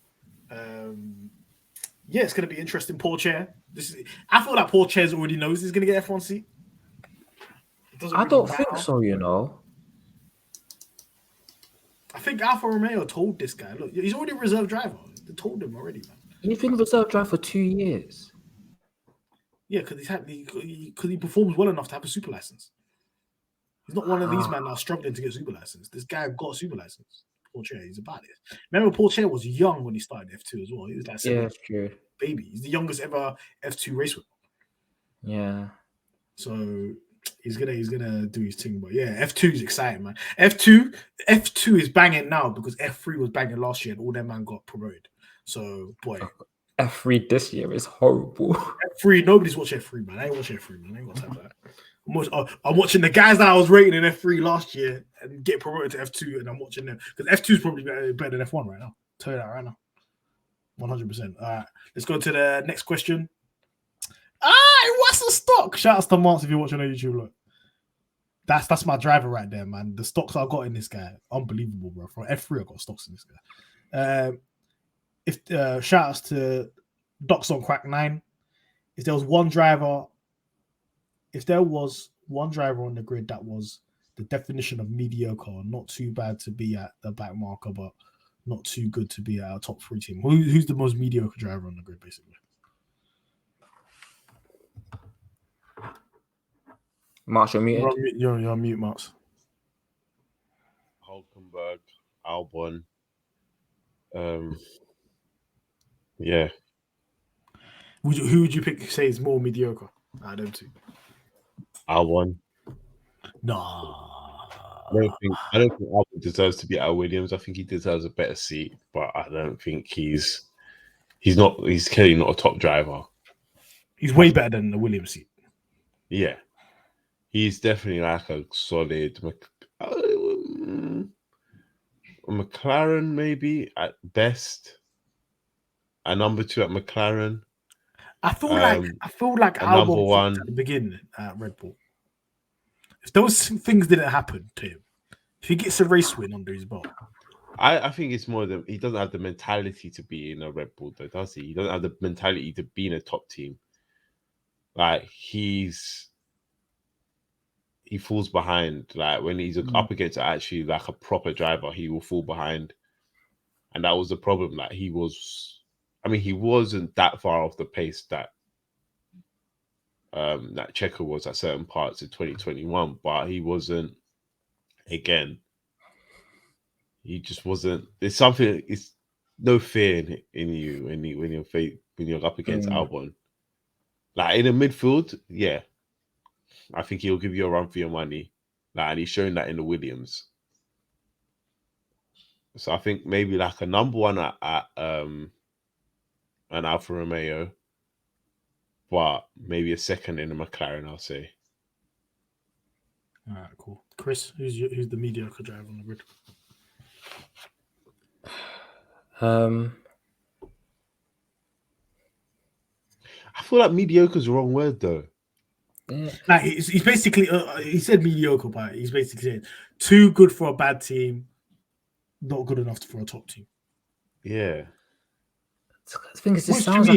yeah, it's going to be interesting. Paul Chair. I feel like Paul Chair already knows he's going to get F1 seat. I don't think so, you know. I think Alfa Romeo told this guy, look, he's already a reserve driver. They told him already, man. He's been reserve driver for 2 years. Yeah, because he performs well enough to have a super license. He's not one of these men that are struggling to get a super license. This guy got a super license. Paul Chair, he's about it. Remember, Paul Chair was young when he started F2 as well. He was like that's true. Baby. He's the youngest ever F2 race winner. Yeah. So he's gonna do his thing. But yeah, F2 is exciting, man. F2 is banging now because F3 was banging last year and all them man got promoted. So boy, F3 this year is horrible. F3, nobody's watching F3, man. I ain't watching F3, man. I ain't got time for that. I'm watching the guys that I was rating in F3 last year and get promoted to F2, and I'm watching them because F2 is probably better than F1 right now. Tell you that right now, 100%. All right, let's go to the next question. What's the stock? Shout out to Martz if you're watching on YouTube. Look, that's my driver right there, man. The stocks I got in this guy, unbelievable, bro. From F3, I got stocks in this guy. Shout outs to Docs on Crack 9. If there was one driver on the grid that was the definition of mediocre, not too bad to be at the back marker, but not too good to be at our top 3 team. Who's the most mediocre driver on the grid, basically? Martz, you're muted. You're on mute, Martz. Hulkenberg, Albon. Yeah. Who would you pick? Say is more mediocre out of them two? Albon. Nah. I don't think Albon deserves to be at Williams. I think he deserves a better seat, but I don't think he's clearly not a top driver. He's way better than the Williams seat. Yeah. He's definitely like a solid McLaren, maybe at best. A number 2 at McLaren. I feel like Albon one at the beginning at Red Bull. If those things didn't happen to him, if he gets a race win under his belt, I think it's more than he doesn't have the mentality to be in a Red Bull, though, does he? He doesn't have the mentality to be in a top team. Like he falls behind. Like when he's up against actually like a proper driver, he will fall behind, and that was the problem. Like he wasn't that far off the pace that that Checo was at certain parts of 2021, but he wasn't. Again, he just wasn't. There's something. It's no fear in you when you're up against Albon. Like in the midfield, yeah. I think he'll give you a run for your money. Like, and he's shown that in the Williams. So I think maybe like a number 1 at an Alfa Romeo, but maybe a second in a McLaren, I'll say. All right, cool. Chris, who's the mediocre driver on the grid? I feel like mediocre is the wrong word, though. Yeah. Like he's basically he said mediocre, but he's basically saying too good for a bad team, not good enough for a top team. Yeah. The thing is, Which to me,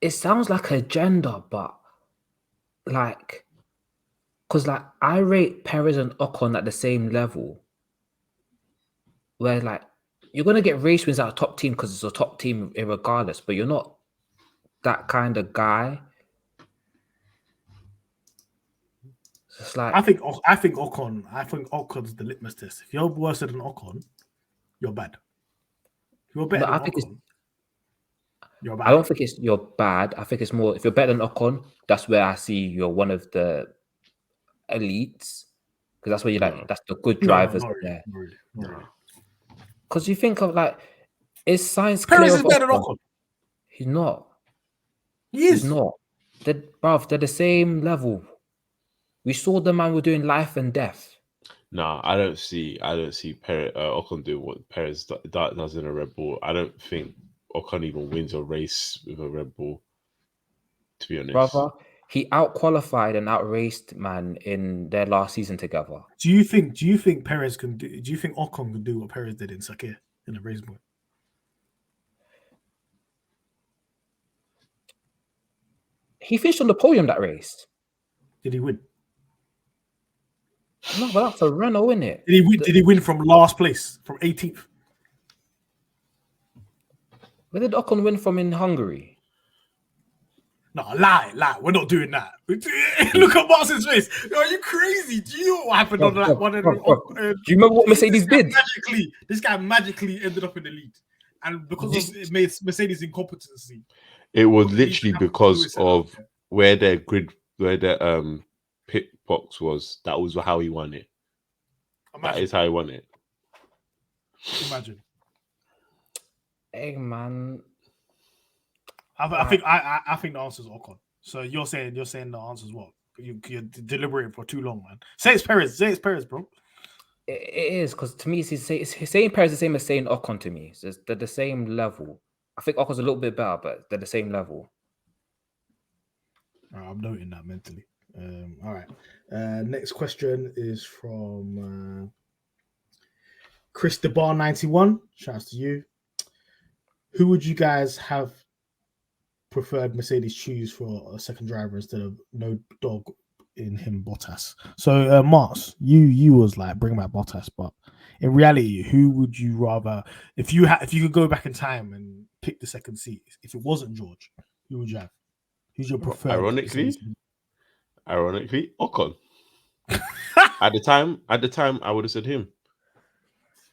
it sounds like a gender, but like, because like I rate Perez and Ocon at the same level, where like you're gonna get race wins out of top team because it's a top team regardless, but you're not that kind of guy. It's like I think Ocon's the litmus test. If you're worse than Ocon, you're bad. If you're better no, than I think it's. Ocon, you're I bad. don't think it's you're bad. I think it's more if you're better than Ocon, that's where I see you're one of the elites. Because that's where you like that's the good drivers not there. really, not really. Because you think of like, is Sainz Perez clear is of better than Ocon? Ocon. He's not. He He's is. not. They're the same level. We saw the man were doing life and death. No, I don't see Perez, Ocon doing what Perez does in a Red Bull. I don't think Ocon even wins a race with a Red Bull. To be honest, Brother, he out-qualified and out-raced man in their last season together. Do you think Perez can do? Do you think Ocon can do what Perez did in Sakir in a race point? He finished on the podium that race. Did he win? No, but that's a Renault, isn't it? Did he win? Did he win from last place, from 18th? Where did Ocon win from in Hungary? No, lie. We're not doing that. Look at Martz's face. Are you crazy? Do you know what happened on that one? Do you remember what Mercedes did? This guy magically ended up in the lead, and because of Mercedes' incompetency, it was literally because of where their pit box was. That was how he won it. That is how he won it. Imagine. Hey man, I think the answer is Ocon. So you're saying the answer is what? You're deliberating for too long, man. Say it's Perez, bro. It is because to me, it's saying Perez is the same as saying Ocon to me. So they're the same level. I think Ocon's a little bit better, but they're the same level. I'm noting that mentally. All right. Next question is from Chris DeBar91. Shouts to you. Who would you guys have preferred Mercedes choose for a second driver instead of no dog in him Bottas? So Martz, you was like bring back Bottas, but in reality, who would you rather if you could go back in time and pick the second seat? If it wasn't George, who would you have? Who's your preferred? Ironically, Ocon. At the time, I would have said him.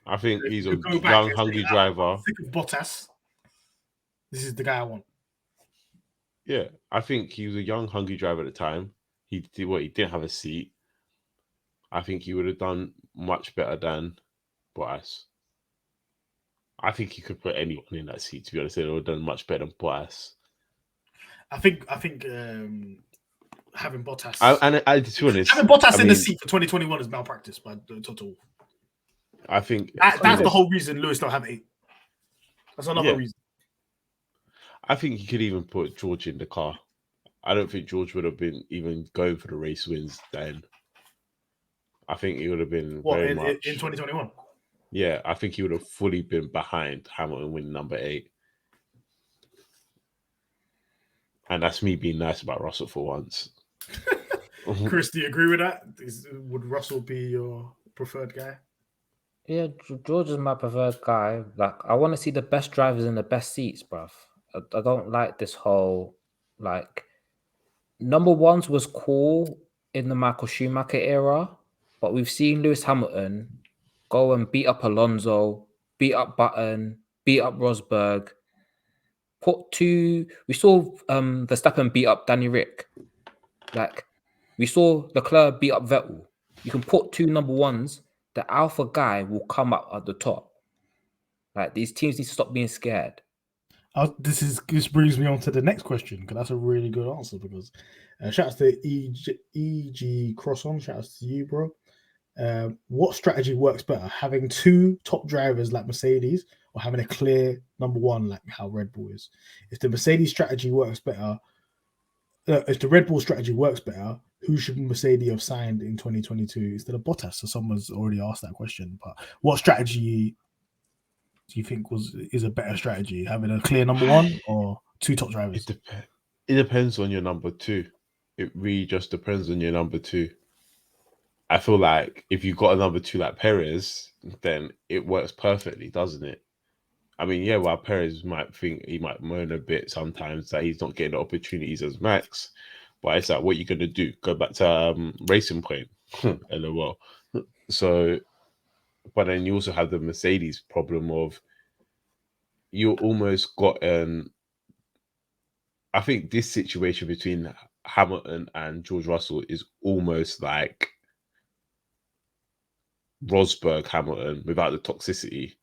I think he's a young, hungry driver. Sick of Bottas. This is the guy I want. Yeah, I think he was a young, hungry driver at the time. He didn't have a seat. I think he would have done much better than Bottas. I think he could put anyone in that seat. To be honest, they would have done much better than Bottas. I think having Bottas to be honest, having Bottas in the seat for 2021 is malpractice by the total. I think that's the whole reason Lewis don't have 8. That's another reason. I think he could even put George in the car. I don't think George would have been even going for the race wins then. I think he would have been in 2021. Yeah, I think he would have fully been behind Hamilton winning number 8. And that's me being nice about Russell for once. Chris, do you agree with that? Would Russell be your preferred guy? Yeah, George is my preferred guy. Like, I want to see the best drivers in the best seats, bruv. I don't like this whole, like, number ones was cool in the Michael Schumacher era, but we've seen Lewis Hamilton go and beat up Alonso, beat up Button, beat up Rosberg. We saw Verstappen beat up Danny Rick. Like, we saw Leclerc beat up Vettel. You can put 2 number ones, the alpha guy will come up at the top. Like, these teams need to stop being scared. This brings me on to the next question, because that's a really good answer. Because shout out to EG Crosson, shout out to you, bro. What strategy works better, having 2 top drivers like Mercedes, or having a clear number 1 like how Red Bull is? If the Mercedes strategy works better, if the Red Bull strategy works better, who should Mercedes have signed in 2022 instead of Bottas? So someone's already asked that question. But what strategy do you think is a better strategy? Having a clear number one or two top drivers? It depends on your number two. It really just depends on your number two. I feel like if you got a number two like Perez, then it works perfectly, doesn't it? I mean, yeah, while Perez might think he might moan a bit sometimes that he's not getting the opportunities as Max, but it's like, what are you gonna do? Go back to Racing Point, lol. So, but then you also have the Mercedes problem of you almost got I think this situation between Hamilton and George Russell is almost like Rosberg Hamilton without the toxicity.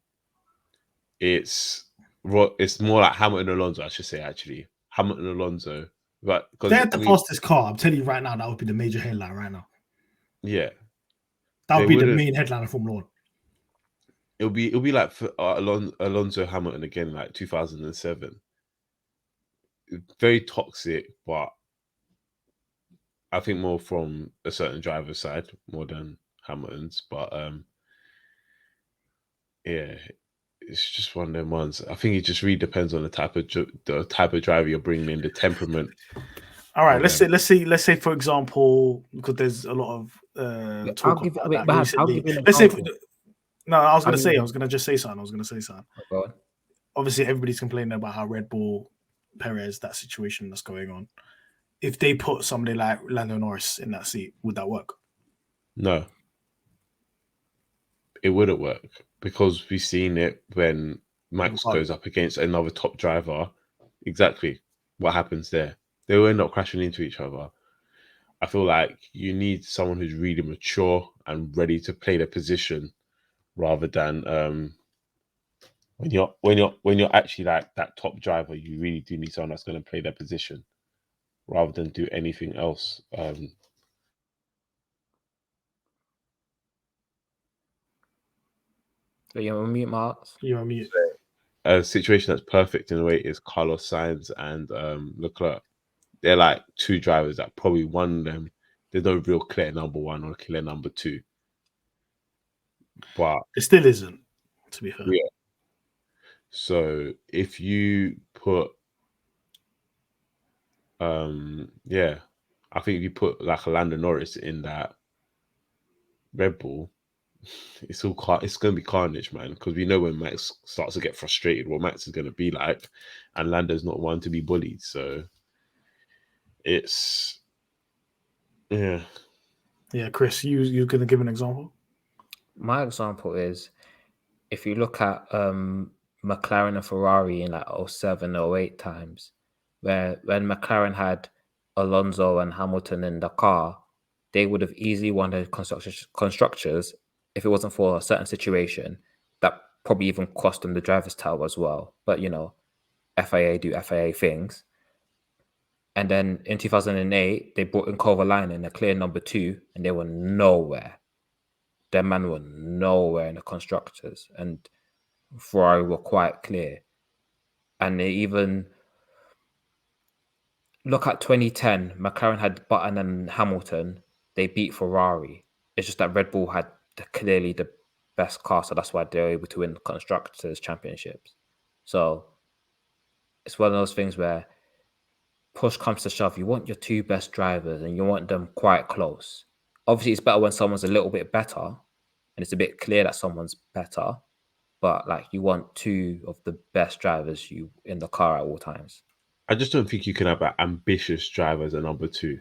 It's more like Hamilton Alonso, I should say, actually. Hamilton Alonso. But they had the fastest car. I'm telling you right now, that would be the major headline right now. Yeah. That would be the main headline of Formula 1. It'll be like Alonso Hamilton again, like 2007. Very toxic, but I think more from a certain driver's side more than Hamilton's. But yeah, it's just one of them ones. I think it just really depends on the type of driver you're bringing in, the temperament. All right, let's say for example, because there's a lot of talk about that recently. Let's say. No, I was going to just say something. Obviously, everybody's complaining about how Red Bull, Perez, that situation that's going on. If they put somebody like Lando Norris in that seat, would that work? No. It wouldn't work because we've seen it when Max goes up against another top driver. Exactly what happens there. They will end up crashing into each other. I feel like you need someone who's really mature and ready to play their position rather than when you're actually like that top driver, you really do need someone that's going to play their position rather than do anything else. So you're on mute, Martz. You're on mute. A situation that's perfect in a way is Carlos Sainz and Leclerc. They're like two drivers that probably one of them, there's no real clear number one or clear number two. But it still isn't, to be fair. Yeah. So if you put I think if you put like a Lando Norris in that Red Bull, it's going to be carnage, man, because we know when Max starts to get frustrated what Max is going to be like, and Lando's not one to be bullied. So it's Chris, you're going to give an example? My example is if you look at McLaren and Ferrari in like 07, 08 times, where when McLaren had Alonso and Hamilton in the car, they would have easily won the constructors if it wasn't for a certain situation that probably even cost them the driver's title as well. But, you know, FIA do FIA things. And then in 2008, they brought in Kovalainen, a clear number two, and they were nowhere. Their man were nowhere in the constructors. And Ferrari were quite clear. And they even... Look at 2010, McLaren had Button and Hamilton. They beat Ferrari. It's just that Red Bull had clearly the best car, so that's why they're able to win constructors championships. So it's one of those things where push comes to shove, you want your two best drivers and you want them quite close. Obviously, it's better when someone's a little bit better and it's a bit clear that someone's better, but like you want two of the best drivers in the car at all times. I just don't think you can have an ambitious driver as a number two.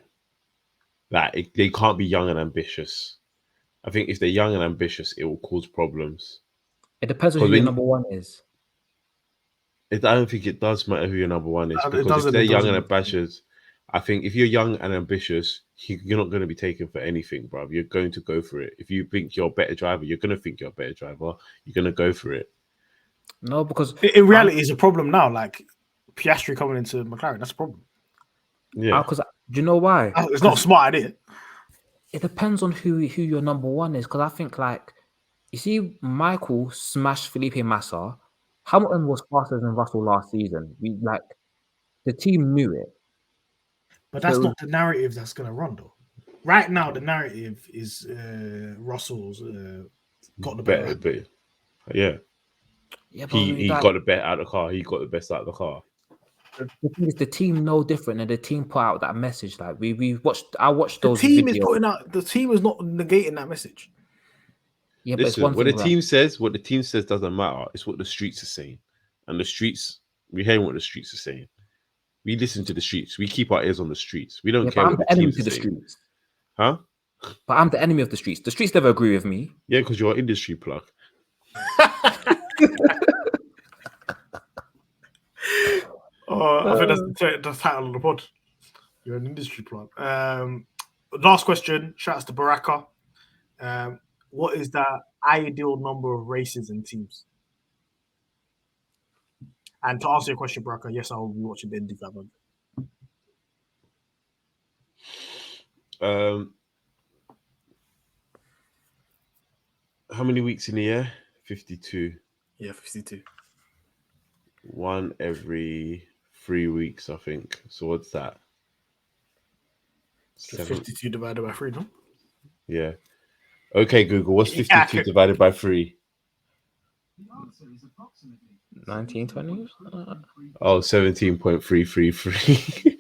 Like they can't be young and ambitious. I think if they're young and ambitious, it will cause problems. It depends on who your number one is. I don't think it does matter who your number one is, because if they're young and ambitious, I think if you're young and ambitious, you're not going to be taken for anything, bro. You're going to go for it. If you think you're a better driver, you're going to think you're a better driver. You're going to go for it. No, because in reality, it's a problem now. Like Piastri coming into McLaren, that's a problem. Yeah, because do you know why? It's not a smart idea. It depends on who your number one is. Because I think, like, you see, Michael smashed Felipe Massa. Hamilton was faster than Russell last season. The team knew it. But that's So- not the narrative that's going to run, though. Right now, the narrative is Russell's got the better. But yeah, Yeah, but he like, got the best out of the car. He got the best out of the car. the thing is, the team no different, and the team put out that message. Like we watched, I watched The those team videos. is putting out. The team is not negating that message. Yeah, but it's Listen, one what thing. the team says, doesn't matter. It's what the streets are saying, and the streets, we hear what the streets are saying. We listen to the streets. We keep our ears on the streets. We don't Yeah, but care I'm what the the enemy teams to are the saying, streets. huh? But I'm the enemy of the streets. The streets never agree with me. Yeah, because you're an industry plug. I think that's the title of the pod. You're an industry plug. Last question. Shouts to Baraka. What is the ideal number of races and teams? And to answer your question, Baraka, yes, I will be watching the Indy 500. How many weeks in a year? 52. Yeah, 52. One every 3 weeks, I think. So what's that? So 7. 52 divided by 3, no? Yeah. Okay, Google. What's Yeah, 52 divided by 3? 1920. Oh, 17.333.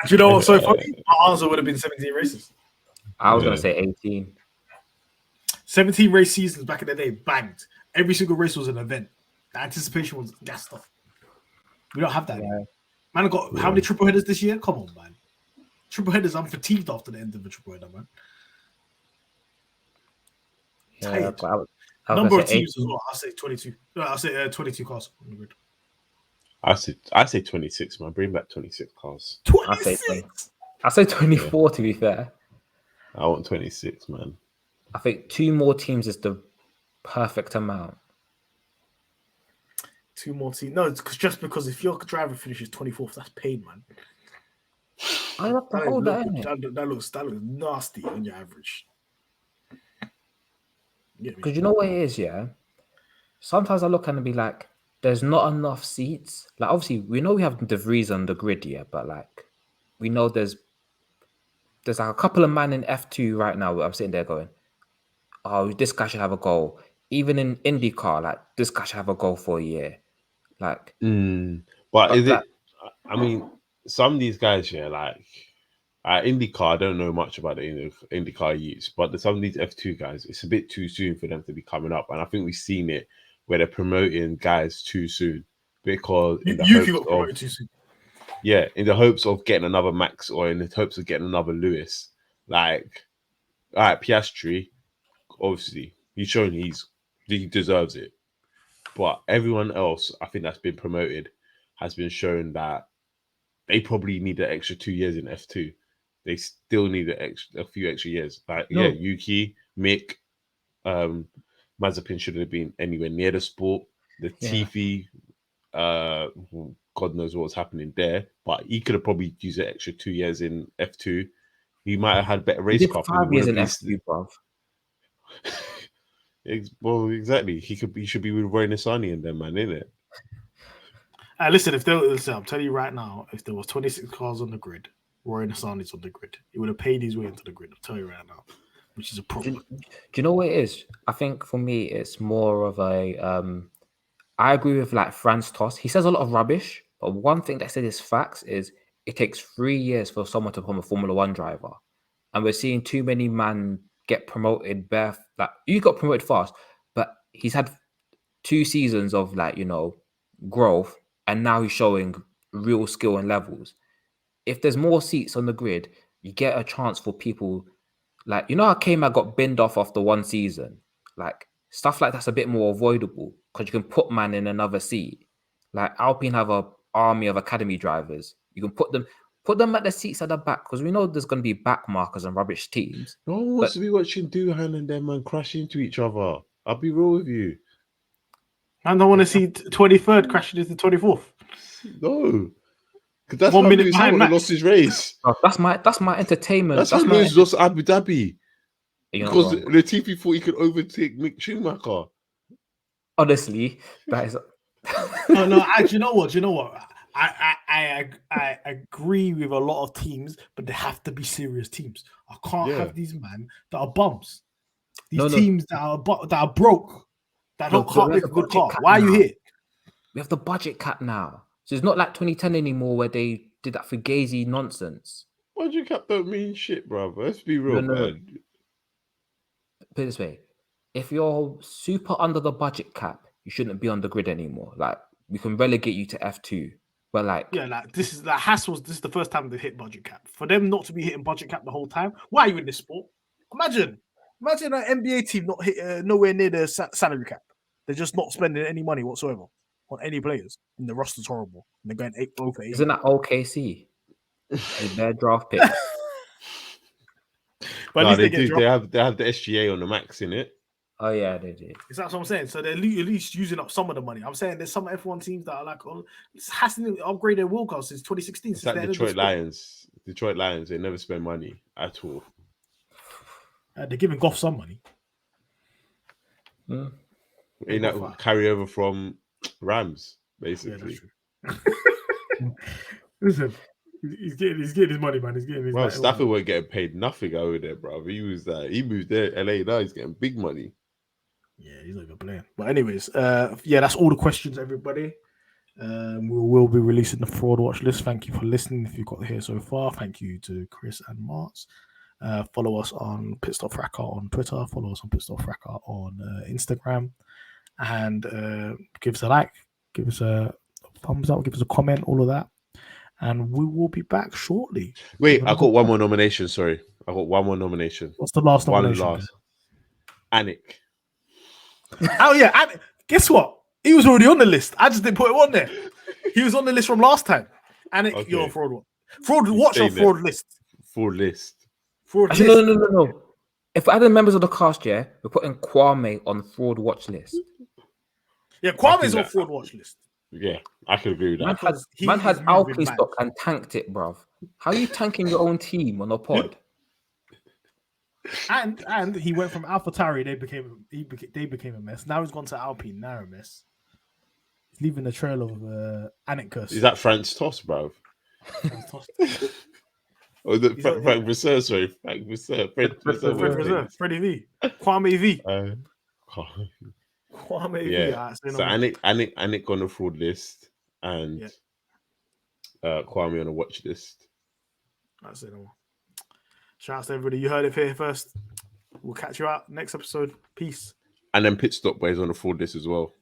Do you know what's so funny? My answer would have been 17 races. I was Yeah. gonna say 18. 17 race seasons back in the day, banged. Every single race was an event. The anticipation was gassed off. We don't have that. Yeah. Man, I got how many triple headers this year? Come on, man. Triple headers, I'm fatigued after the end of the triple header, man. Yeah, Tired. but I was Number gonna of say teams as 18. well. I'll say 22. No, I'll say 22 cars on the grid. I say 26, man. Bring back 26 cars. I'll say 26. I say 24 to be fair. I want 26, man. I think 2 more teams is the perfect amount. 2 more teams. No, it's just because if your driver finishes 24th, that's pain, man. I have to hold that in it. That looks nasty on your average. Because you know what it is, yeah? Sometimes I look and be like, there's not enough seats. Like, obviously, we know we have De Vries on the grid, yeah, but like, we know there's like a couple of man in F2 right now where I'm sitting there going, oh, this guy should have a goal. Even in IndyCar, like, this guy should have a goal for a year. Like, But is that- it? I mean, some of these guys, yeah, like IndyCar. I don't know much about the IndyCar youths, but some of these F2 guys, it's a bit too soon for them to be coming up, and I think we've seen it where they're promoting guys too soon because in the Yuki hopes got promoted too soon. Yeah, in the hopes of getting another Max or in the hopes of getting another Lewis. Like, all right, Piastri, obviously, he's shown he deserves it. But everyone else, I think that's been promoted, has been shown that they probably need an extra 2 years in F2. They still need a few extra years. Like, yeah, Yuki, Mick, Mazepin shouldn't have been anywhere near the sport. The Tiffy, God knows what's happening there, but he could have probably used an extra 2 years in F2. He might have had better race car. 5 years in F2, bruv. Well, exactly. He should be with Roy Nissany and them, man, innit? Listen, I'm telling you right now, if there was 26 cars on the grid, Roy Nissany's on the grid. He would have paid his way into the grid. I'll tell you right now, which is a problem. Do you know what it is? I think for me, it's more of a. I agree with like Franz Toss. He says a lot of rubbish, but one thing that said is facts is it takes 3 years for someone to become a Formula One driver, and we're seeing too many men get promoted. Like you got promoted fast, but he's had 2 seasons of growth, and now he's showing real skill and levels. If there's more seats on the grid, you get a chance for people like how K-Mag got binned off after 1 season. Like stuff like that's a bit more avoidable because you can put man in another seat. Like Alpine have an army of academy drivers. You can put them at the seats at the back because we know there's going to be back markers and rubbish teams. No one wants to be watching Doohan and them man crash into each other. I'll be real with you. I don't want to see 23rd crashing into 24th. No. Because that's 1 how minute Lewis behind Hamilton Max. lost his race. Oh, that's my entertainment. That's how Lewis lost Abu Dhabi. Because Latifi thought he could overtake Mick Schumacher. Honestly, that is. No. Do you know what? I I agree with a lot of teams, but they have to be serious teams. I can't Yeah. have these man that are bums. These No. teams that are broke, that No, don't but can't we make have a the good budget car. cap Why are you now. here? We have the budget cap now. So it's not like 2010 anymore where they did that fugazi nonsense. Budget cap don't mean shit, bro. Let's be real, No. man. Put it this way. If you're super under the budget cap, you shouldn't be on the grid anymore. Like, we can relegate you to F2. But like, Yeah, like this is like Hassels. This is the first time they've hit budget cap. For them not to be hitting budget cap the whole time, why are you in this sport? Imagine an NBA team not hit nowhere near the salary cap. They're just not spending any money whatsoever on any players, and the roster's horrible. And they're going 8 for 8. isn't that OKC? With their draft picks. But at No, least they get do. dropped. They have the SGA on the max in it. Oh yeah, they did. Is that what I'm saying? So they're at least using up some of the money. I'm saying there's some F1 teams that are like, oh, this hasn't upgraded their will cost since 2016. It's like Detroit Lions. Detroit Lions, they never spend money at all. They're giving Goff some money. Ain't that carry over from Rams, basically? Yeah, that's true. Listen, he's getting his money, man. He's getting his Well, money. Stafford weren't getting paid nothing over there, bro. He moved there, LA. Now he's getting big money. Yeah, he's not even playing. But anyways, yeah, that's all the questions, everybody. We will be releasing the fraud watch list. Thank you for listening. If you got here so far, thank you to Chris and Martz. Follow us on Pitstop Fracas on Twitter. Follow us on Pitstop Fracas on Instagram, and give us a like, give us a thumbs up, give us a comment, all of that, and we will be back shortly. Wait, I got one more nomination. Sorry, I got one more nomination. What's the last One nomination? last. Anik. Oh yeah, and guess what? He was already on the list. I just didn't put him on there. He was on the list from last time. And Okay. you're a fraud one. Fraud watch or fraud list? Fraud list. Fraud list. Actually, no. If we add members of the cast, yeah, we're putting Kwame on fraud watch list. Yeah, Kwame's on fraud watch list. Yeah, I could agree with that. Man has Alpine stock and tanked it, bruv. How are you tanking your own team on a pod? And he went from AlphaTauri, they became a mess. Now he's gone to Alpine, now a mess. He's leaving a trail of Anik curse. Is that Franz Toss, bro? Oh, Frank Brisser, sorry. Frank Brisser. Freddie V. Kwame V. Kwame V. Yeah. So Anik on the fraud list and Kwame on the watch list. That's it. Shout out to everybody. You heard it here first. We'll catch you out next episode. Peace. And then Pitstop Boys on the fraud list as well.